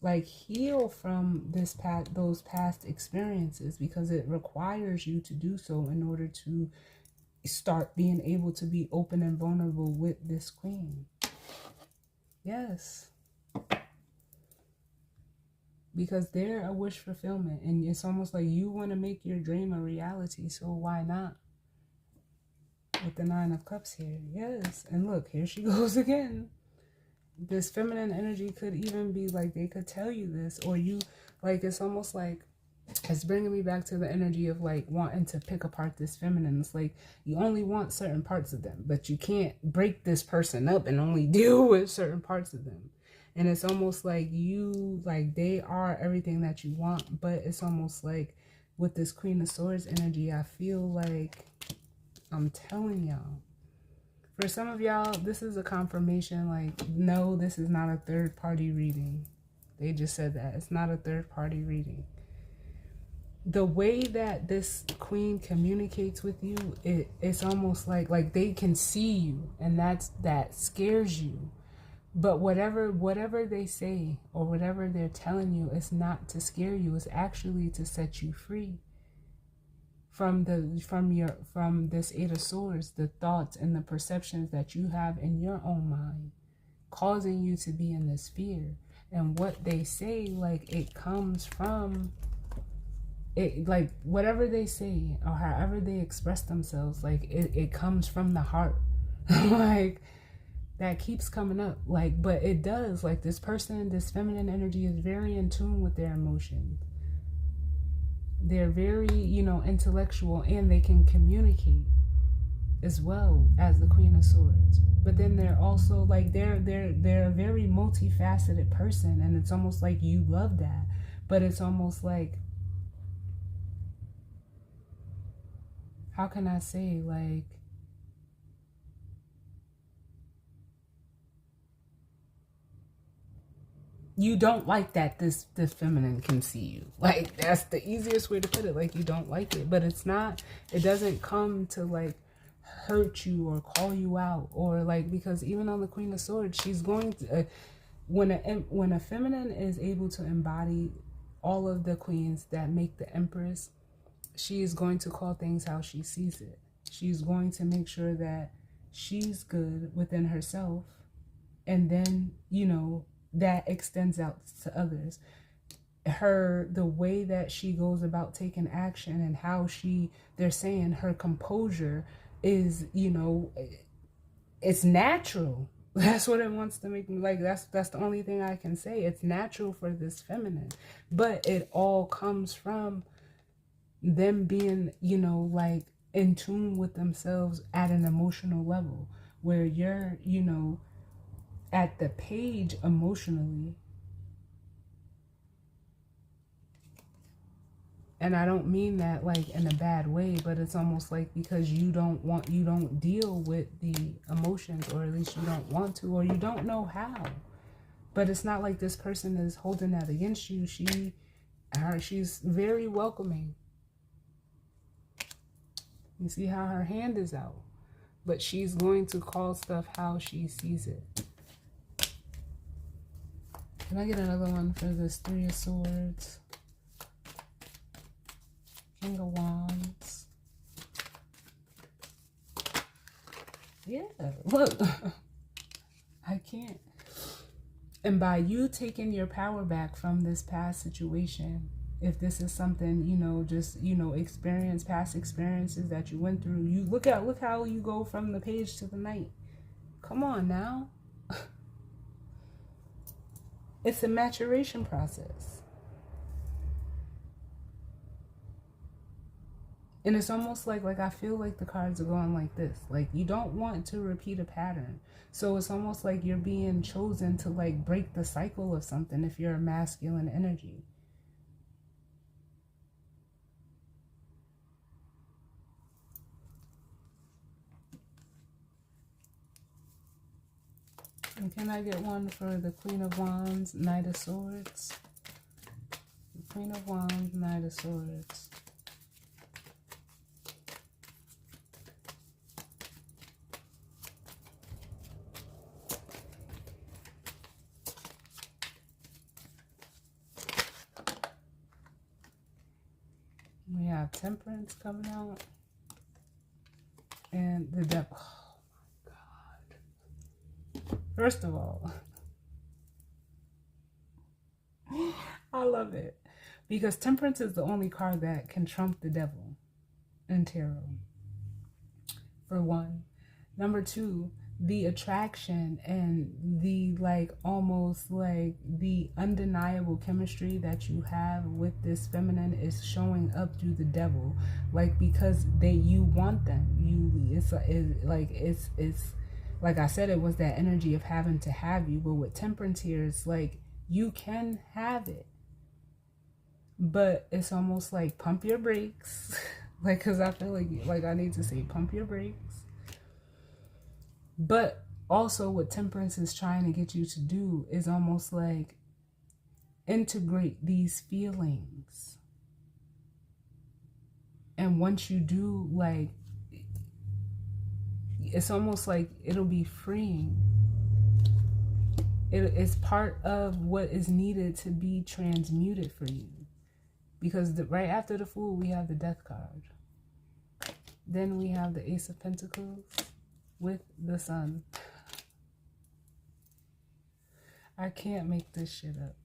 like heal from those past experiences, because it requires you to do so in order to start being able to be open and vulnerable with this Queen. Yes. Because they're a wish fulfillment, and it's almost like you want to make your dream a reality, so why not? With the Nine of Cups here. Yes. And look, here she goes again. This feminine energy could even be like, they could tell you this, or you, like, it's almost like, it's bringing me back to the energy of like wanting to pick apart this feminine. It's like you only want certain parts of them, but you can't break this person up and only deal with certain parts of them. And it's almost like you, like they are everything that you want, but it's almost like with this Queen of Swords energy, I feel like, I'm telling y'all, for some of y'all, this is a confirmation, like, no, this is not a third party reading. They just said that. It's not a third party reading. The way that this queen communicates with you, it's almost like they can see you, and that scares you. But whatever they say or whatever they're telling you, it's not to scare you. It's actually to set you free from this Eight of Swords, the thoughts and the perceptions that you have in your own mind, causing you to be in this fear. And what they say, like, it comes from it, like whatever they say or however they express themselves, like it comes from the heart. Like, that keeps coming up. Like, but it does, like, this person, this feminine energy is very in tune with their emotions. They're very, intellectual, and they can communicate as well as the Queen of Swords. But then they're also like they're a very multifaceted person, and it's almost like you love that. But it's almost like, how can I say, like, you don't like that this feminine can see you. Like, that's the easiest way to put it. Like, you don't like it, but it doesn't come to like hurt you or call you out, or like, because even on the Queen of Swords, she's going to when a feminine is able to embody all of the queens that make the Empress, she is going to call things how she sees it. She's going to make sure that she's good within herself, and then that extends out to others. The way that she goes about taking action, and how they're saying her composure is, it's natural. That's what it wants to make me like. That's the only thing I can say. It's natural for this feminine, but it all comes from them being, like, in tune with themselves at an emotional level, where you're, at the page emotionally. And I don't mean that like in a bad way, but it's almost like because you don't deal with the emotions, or at least you don't want to, or you don't know how. But it's not like this person is holding that against you. She's very welcoming. You see how her hand is out, but she's going to call stuff how she sees it. Can I get another one for this Three of Swords? King of Wands. Yeah, look. I can't. And by you taking your power back from this past situation, if this is something, past experiences that you went through, you look how you go from the page to the knight. Come on now. It's a maturation process. And it's almost like I feel like the cards are going like this. Like, you don't want to repeat a pattern. So it's almost like you're being chosen to like break the cycle of something if you're a masculine energy. And can I get one for the Queen of Wands, Knight of Swords? The Queen of Wands, Knight of Swords. We have Temperance coming out. And the Devil. First of all, I love it because Temperance is the only card that can trump the Devil in tarot, for one. Number two, the attraction and the almost the undeniable chemistry that you have with this feminine is showing up through the Devil, because you want them. It's like I said, it was that energy of having to have you. But with Temperance here, it's like you can have it. But it's almost like pump your brakes. Because I feel like I need to say pump your brakes. But also what Temperance is trying to get you to do is almost like integrate these feelings. And once you do, like, it's almost like it'll be freeing. It's part of what is needed to be transmuted for you. Because right after the Fool, we have the Death card. Then we have the Ace of Pentacles with the Sun. I can't make this shit up.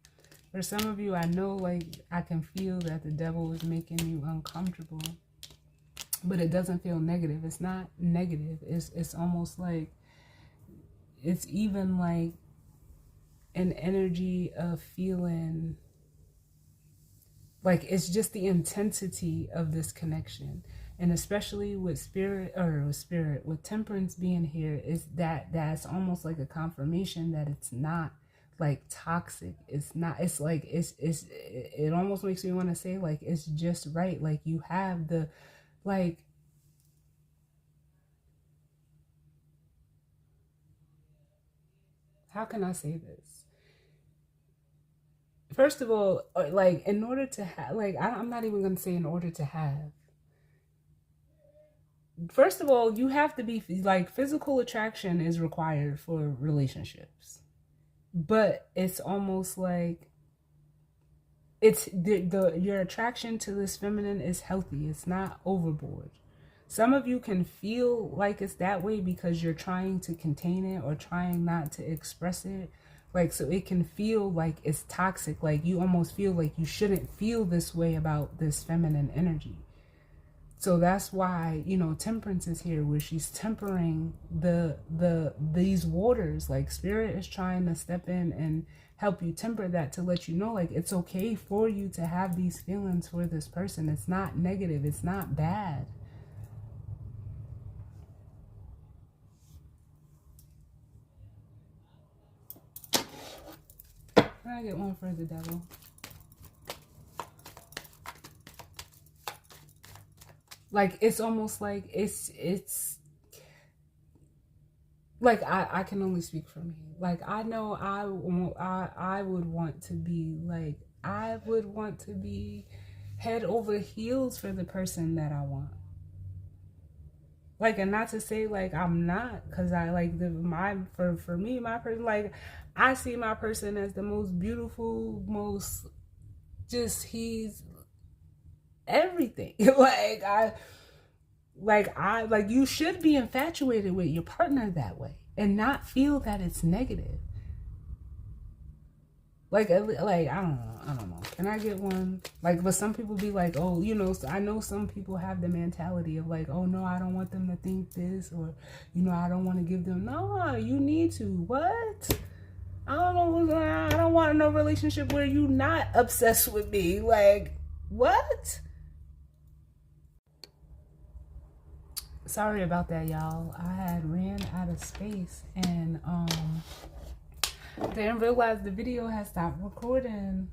For some of you, I know, like, I can feel that the devil is making you uncomfortable. But it doesn't feel negative. It's not negative. It's almost like, it's even like an energy of feeling like it's just the intensity of this connection. And especially with with Temperance being here, is that's almost like a confirmation that it's not like toxic. It's not, it's like, it almost makes me want to say, like, it's just right. Like, you have the, like, how can I say this? First of all, like, in order to have, like, I'm not even going to say in order to have. First of all, you have to be, like, physical attraction is required for relationships. But it's almost like, it's your attraction to this feminine is healthy. It's not overboard. Some of you can feel like it's that way because you're trying to contain it or trying not to express it. Like, so it can feel like it's toxic. Like, you almost feel like you shouldn't feel this way about this feminine energy. So that's why, you know, Temperance is here, where she's tempering these waters. Like, Spirit is trying to step in and help you temper that, to let you know, like, it's okay for you to have these feelings for this person. It's not negative. It's not bad. Can I get one for the devil? Like, it's almost like it's like, I can only speak for me. Like, I know I would want to be, like, I would want to be head over heels for the person that I want. Like, and not to say, like, I'm not, because I, like, for me, my person, like, I see my person as the most beautiful, most, just, he's everything. Like, you should be infatuated with your partner that way and not feel that it's negative. Like, I don't know. Can I get one? Like, but some people be like, oh, you know, I know some people have the mentality of like, oh no, I don't want them to think this, or, you know, I don't want to give them. No, you need to. What? I don't know. I don't want no relationship where you not obsessed with me. Like, what? Sorry about that, y'all. I had ran out of space and didn't realize the video had stopped recording.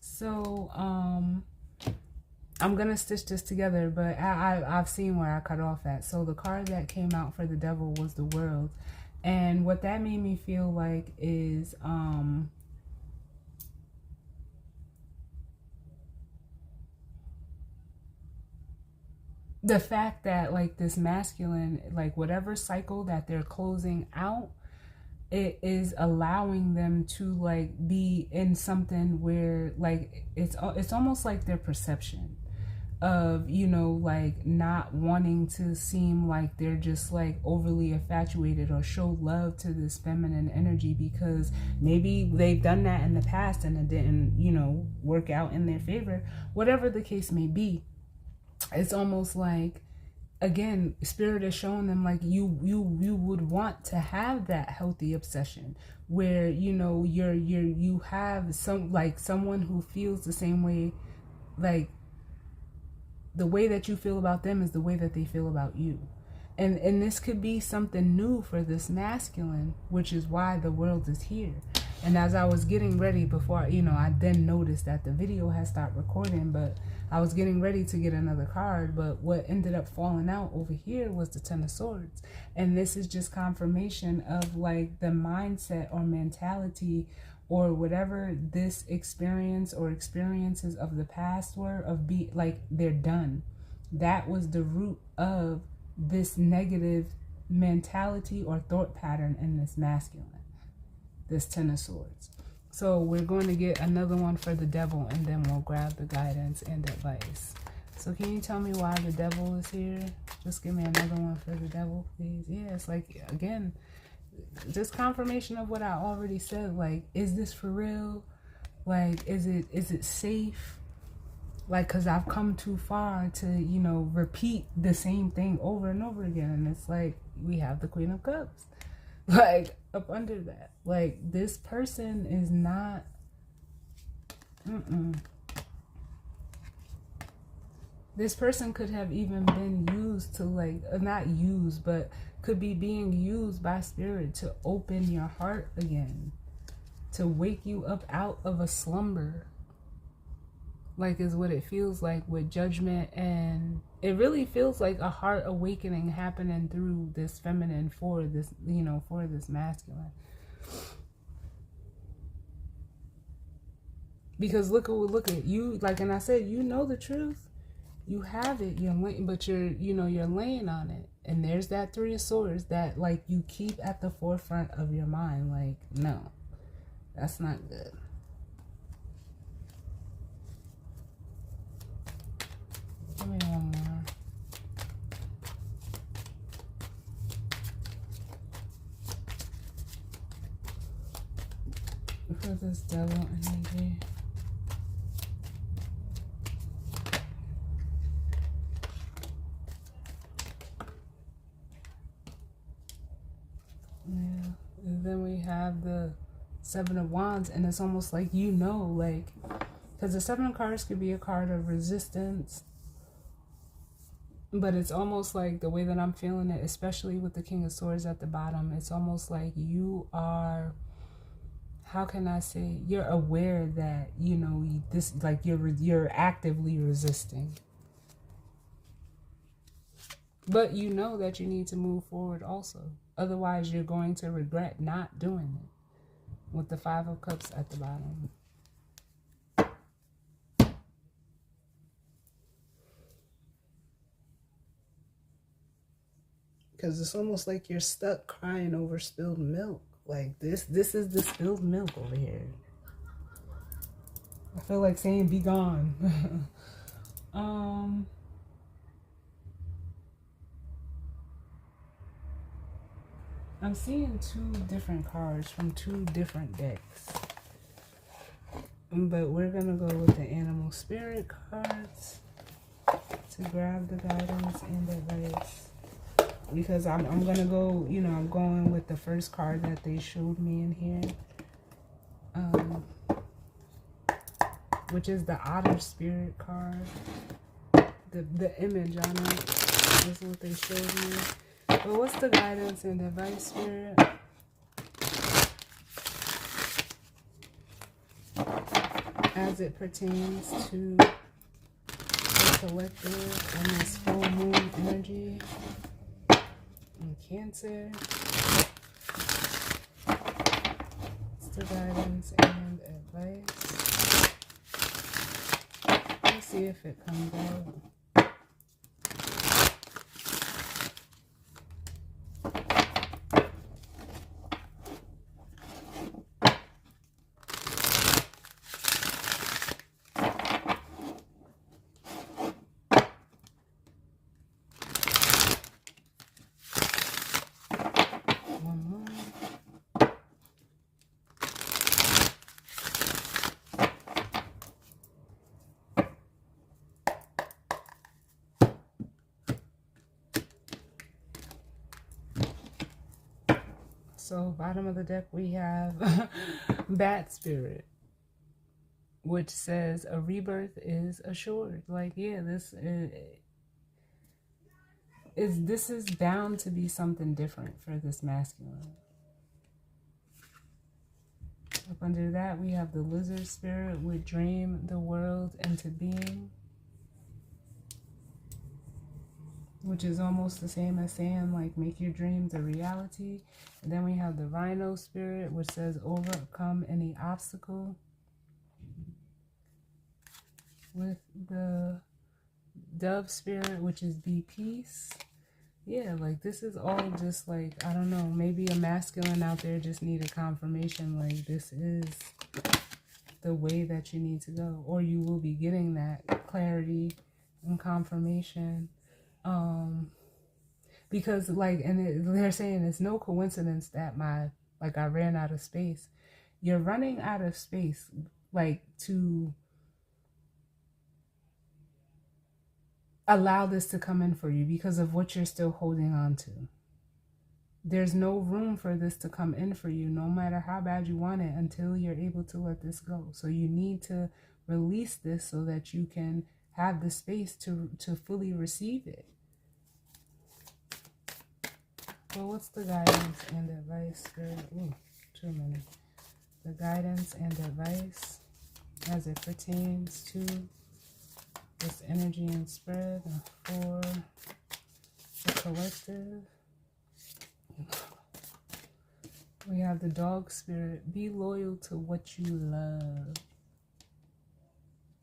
So I'm gonna stitch this together, but I've seen where I cut off at. So the card that came out for the devil was the World, and what that made me feel like is the fact that, like, this masculine, like, whatever cycle that they're closing out, it is allowing them to, like, be in something where, like, it's almost like their perception of, you know, like, not wanting to seem like they're just, like, overly infatuated or show love to this feminine energy, because maybe they've done that in the past and it didn't, you know, work out in their favor. Whatever the case may be, it's almost like, again, Spirit is showing them, like, you would want to have that healthy obsession where, you know, you have some, like, someone who feels the same way, like, the way that you feel about them is the way that they feel about you. And this could be something new for this masculine, which is why the World is here. And as I was getting ready before, you know, I then noticed that the video had stopped recording, but I was getting ready to get another card. But what ended up falling out over here was the Ten of Swords. And this is just confirmation of like the mindset or mentality or whatever this experience or experiences of the past were, of be like they're done. That was the root of this negative mentality or thought pattern in this masculine, this Ten of Swords. So we're going to get another one for the Devil, and then we'll grab the guidance and advice. So can you tell me why the Devil is here? Just give me another one for the Devil, please. Yeah, it's like, again, just confirmation of what I already said. Like, is this for real? Like, is it safe? Like, because I've come too far to, you know, repeat the same thing over and over again. And it's like, we have the Queen of Cups. Like, up under that. Like, this person is not... This person could have even been used to, like, not used, but could be being used by spirit to open your heart again. To wake you up out of a slumber. Like, is what it feels like with Judgment. And it really feels like a heart awakening happening through this feminine for this, you know, for this masculine. Because look at you, like, and I said, you know the truth. You have it, but you're laying on it. And there's that Three of Swords that, like, you keep at the forefront of your mind. Like, no, that's not good. Give me one more. For this Devil energy. Yeah. And then we have the Seven of Wands, and it's almost like, you know, like, because the Seven of Cards could be a card of resistance. But it's almost like the way that I'm feeling it, especially with the King of Swords at the bottom, it's almost like you are, how can I say, you're aware that, you know, this, like, you're actively resisting. But you know that you need to move forward also. Otherwise, you're going to regret not doing it. With the Five of Cups at the bottom. Because it's almost like you're stuck crying over spilled milk. Like, this is the spilled milk over here. I feel like saying, be gone. I'm seeing two different cards from two different decks. But we're going to go with the Animal Spirit cards to grab the guidance and advice. Because I'm going to go, you know, I'm going with the first card that they showed me in here. Which is the Otter Spirit card. The image on it. This is what they showed me. But what's the guidance and advice, Spirit? As it pertains to the collective and this full moon energy in Cancer. What's the guidance and advice? Let's see if it comes out. So bottom of the deck we have Bat Spirit, which says a rebirth is assured. Like, yeah, this is bound to be something different for this masculine. Up under that, we have the lizard spirit with dream the world into being, which is almost the same as saying like make your dreams a reality. And then we have the rhino spirit, which says overcome any obstacle, with the dove spirit, which is be peace. Yeah, like this is all just like, I don't know, maybe a masculine out there just need a confirmation like this is the way that you need to go, or you will be getting that clarity and confirmation. Because like, and they're saying it's no coincidence that I ran out of space. You're running out of space, like, to allow this to come in for you because of what you're still holding on to. There's no room for this to come in for you, no matter how bad you want it, until you're able to let this go. So you need to release this so that you can have the space to fully receive it. Well, what's the guidance and advice, Spirit? Ooh, too many. The guidance and advice as it pertains to this energy and spread for the collective. We have the dog spirit. Be loyal to what you love.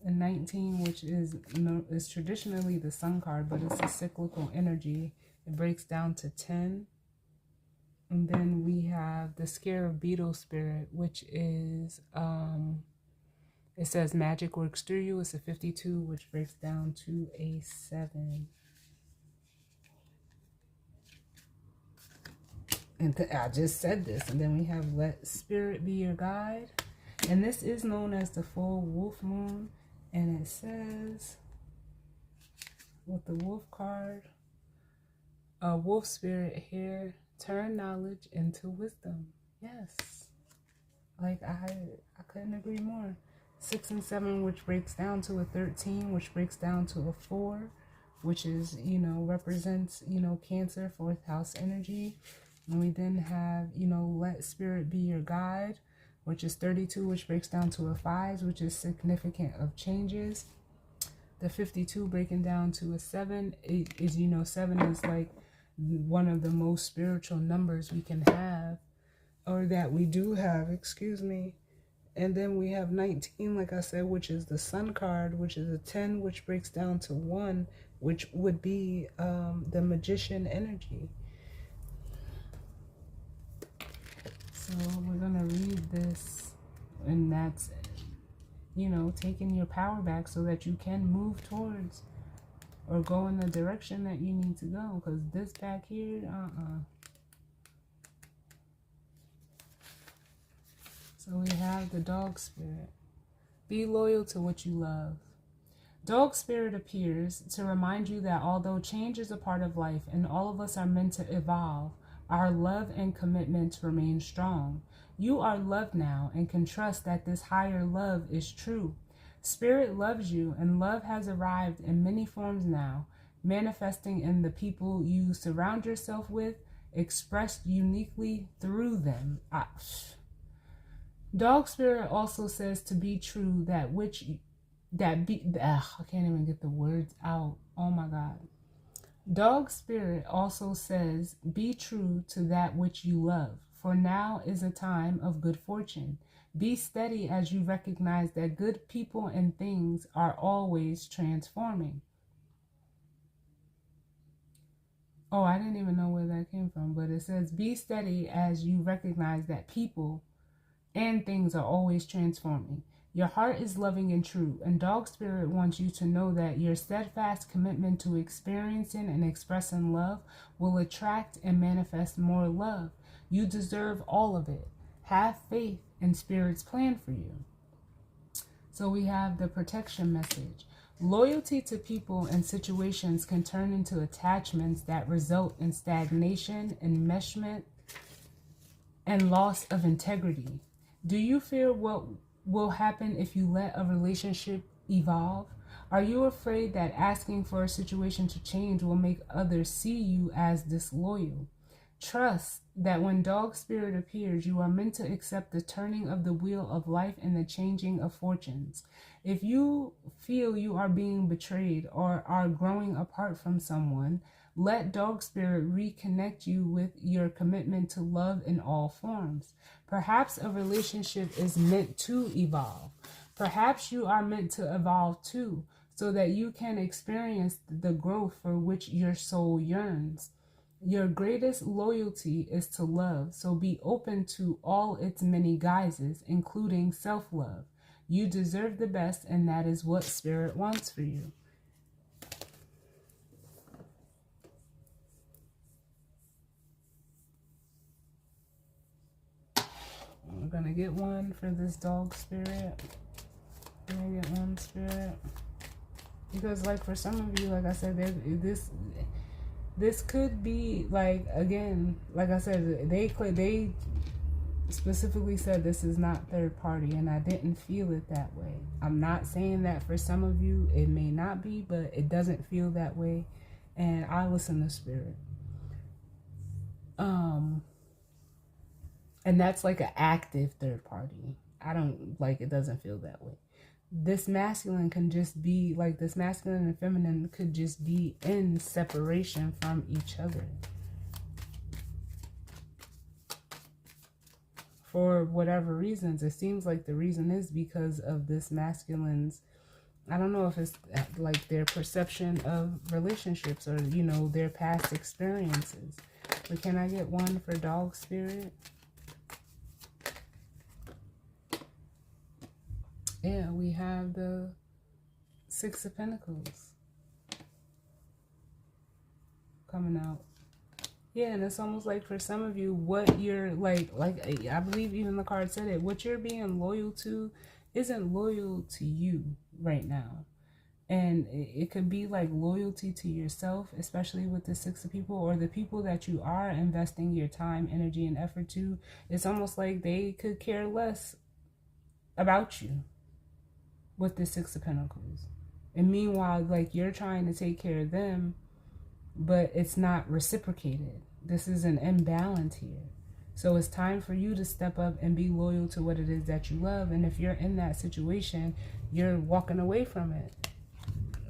And 19, which is traditionally the sun card, but it's a cyclical energy. It breaks down to 10. And then we have the scarab beetle spirit, which is it says magic works through you. It's a 52, which breaks down to a 7. And I just said this. And then we have let spirit be your guide. And this is known as the full wolf moon. And it says, with the wolf card, a wolf spirit here, turn knowledge into wisdom. Yes. Like, I couldn't agree more. 6 and 7, which breaks down to a 13, which breaks down to a 4, which is, represents, Cancer, 4th house energy. And we then have, let spirit be your guide, which is 32, which breaks down to a 5, which is significant of changes. The 52 breaking down to a 7 is, 7 is like one of the most spiritual numbers we can have, or that we do have, excuse me. And then we have 19, like I said, which is the sun card, which is a 10, which breaks down to 1, which would be the magician energy. So we're going to read this, and that's, taking your power back so that you can move towards or go in the direction that you need to go. Because this back here, So we have the dog spirit. Be loyal to what you love. Dog spirit appears to remind you that although change is a part of life and all of us are meant to evolve, our love and commitment remain strong. You are loved now and can trust that this higher love is true. Spirit loves you, and love has arrived in many forms now, manifesting in the people you surround yourself with, expressed uniquely through them. Dog spirit also says to be true I can't even get the words out. Oh my God. Dog spirit also says, be true to that which you love, for now is a time of good fortune. Be steady as you recognize that good people and things are always transforming. Oh, I didn't even know where that came from, but it says, be steady as you recognize that people and things are always transforming. Your heart is loving and true, and dog spirit wants you to know that your steadfast commitment to experiencing and expressing love will attract and manifest more love. You deserve all of it. Have faith in Spirit's plan for you. So we have the protection message. Loyalty to people and situations can turn into attachments that result in stagnation, enmeshment, and loss of integrity. Do you fear what will happen if you let a relationship evolve? Are you afraid that asking for a situation to change will make others see you as disloyal? Trust that when dog spirit appears, you are meant to accept the turning of the wheel of life and the changing of fortunes. If you feel you are being betrayed or are growing apart from someone, let dog spirit reconnect you with your commitment to love in all forms. Perhaps a relationship is meant to evolve. Perhaps you are meant to evolve too, so that you can experience the growth for which your soul yearns. Your greatest loyalty is to love, so be open to all its many guises, including self-love. You deserve the best, and that is what Spirit wants for you. I'm going to get one for this dog spirit. I'm going to get one spirit. Because, like, for some of you, like I said, this could be, like, again, like I said, they specifically said this is not third party, and I didn't feel it that way. I'm not saying that for some of you it may not be, but it doesn't feel that way, and I listen to Spirit. And that's like an active third party. I don't, like, it doesn't feel that way. This masculine can just be, like, this masculine and feminine could just be in separation from each other. For whatever reasons, it seems like the reason is because of this masculine's, I don't know if it's like their perception of relationships or, you know, their past experiences. But can I get one for dog spirit? Yeah, we have the Six of Pentacles coming out. Yeah, and it's almost like for some of you, what you're like I believe even the card said it, what you're being loyal to isn't loyal to you right now. And it could be like loyalty to yourself, especially with the Six of People, or the people that you are investing your time, energy, and effort to. It's almost like they could care less about you with the Six of Pentacles. And meanwhile, like, you're trying to take care of them, but it's not reciprocated. This is an imbalance here. So it's time for you to step up and be loyal to what it is that you love. And if you're in that situation, you're walking away from it.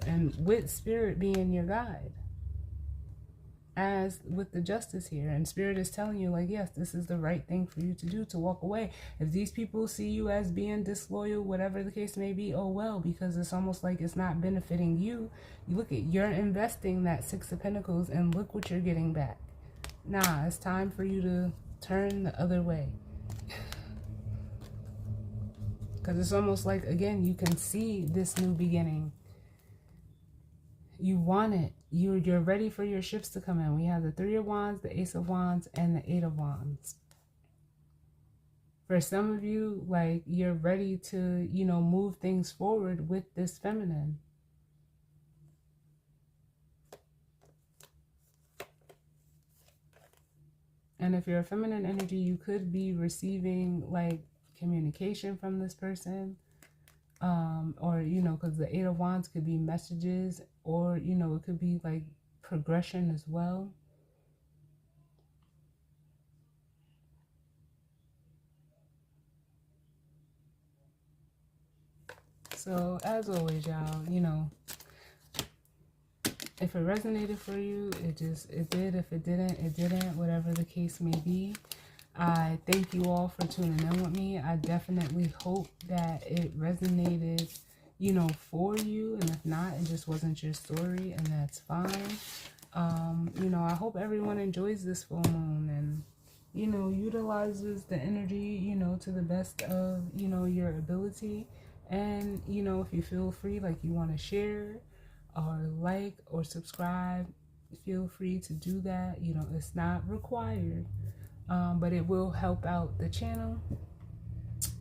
And with Spirit being your guide, as with the Justice here, and Spirit is telling you, like, yes, this is the right thing for you to do, to walk away. If these people see you as being disloyal, whatever the case may be, oh well, because it's almost like it's not benefiting you. You look at, you're investing that Six of Pentacles, and look what you're getting back. Nah, it's time for you to turn the other way. Because it's almost like, again, you can see this new beginning. You want it. You're ready for your shifts to come in. We have the Three of Wands, the Ace of Wands, and the Eight of Wands. For some of you, like, you're ready to, you know, move things forward with this feminine. And if you're a feminine energy, you could be receiving, like, communication from this person. Or, you know, because the Eight of Wands could be messages, or, you know, it could be like progression as well. So as always, y'all, you know, if it resonated for you, it did. If it didn't, it didn't, whatever the case may be. I thank you all for tuning in with me. I definitely hope that it resonated, you know, for you. And if not, it just wasn't your story, and that's fine. You know, I hope everyone enjoys this full moon and, you know, utilizes the energy, you know, to the best of, you know, your ability. And, you know, if you feel free, like you want to share or like or subscribe, feel free to do that. You know, it's not required. But it will help out the channel.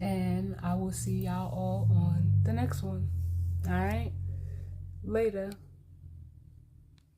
And I will see y'all all on the next one. All right? Later.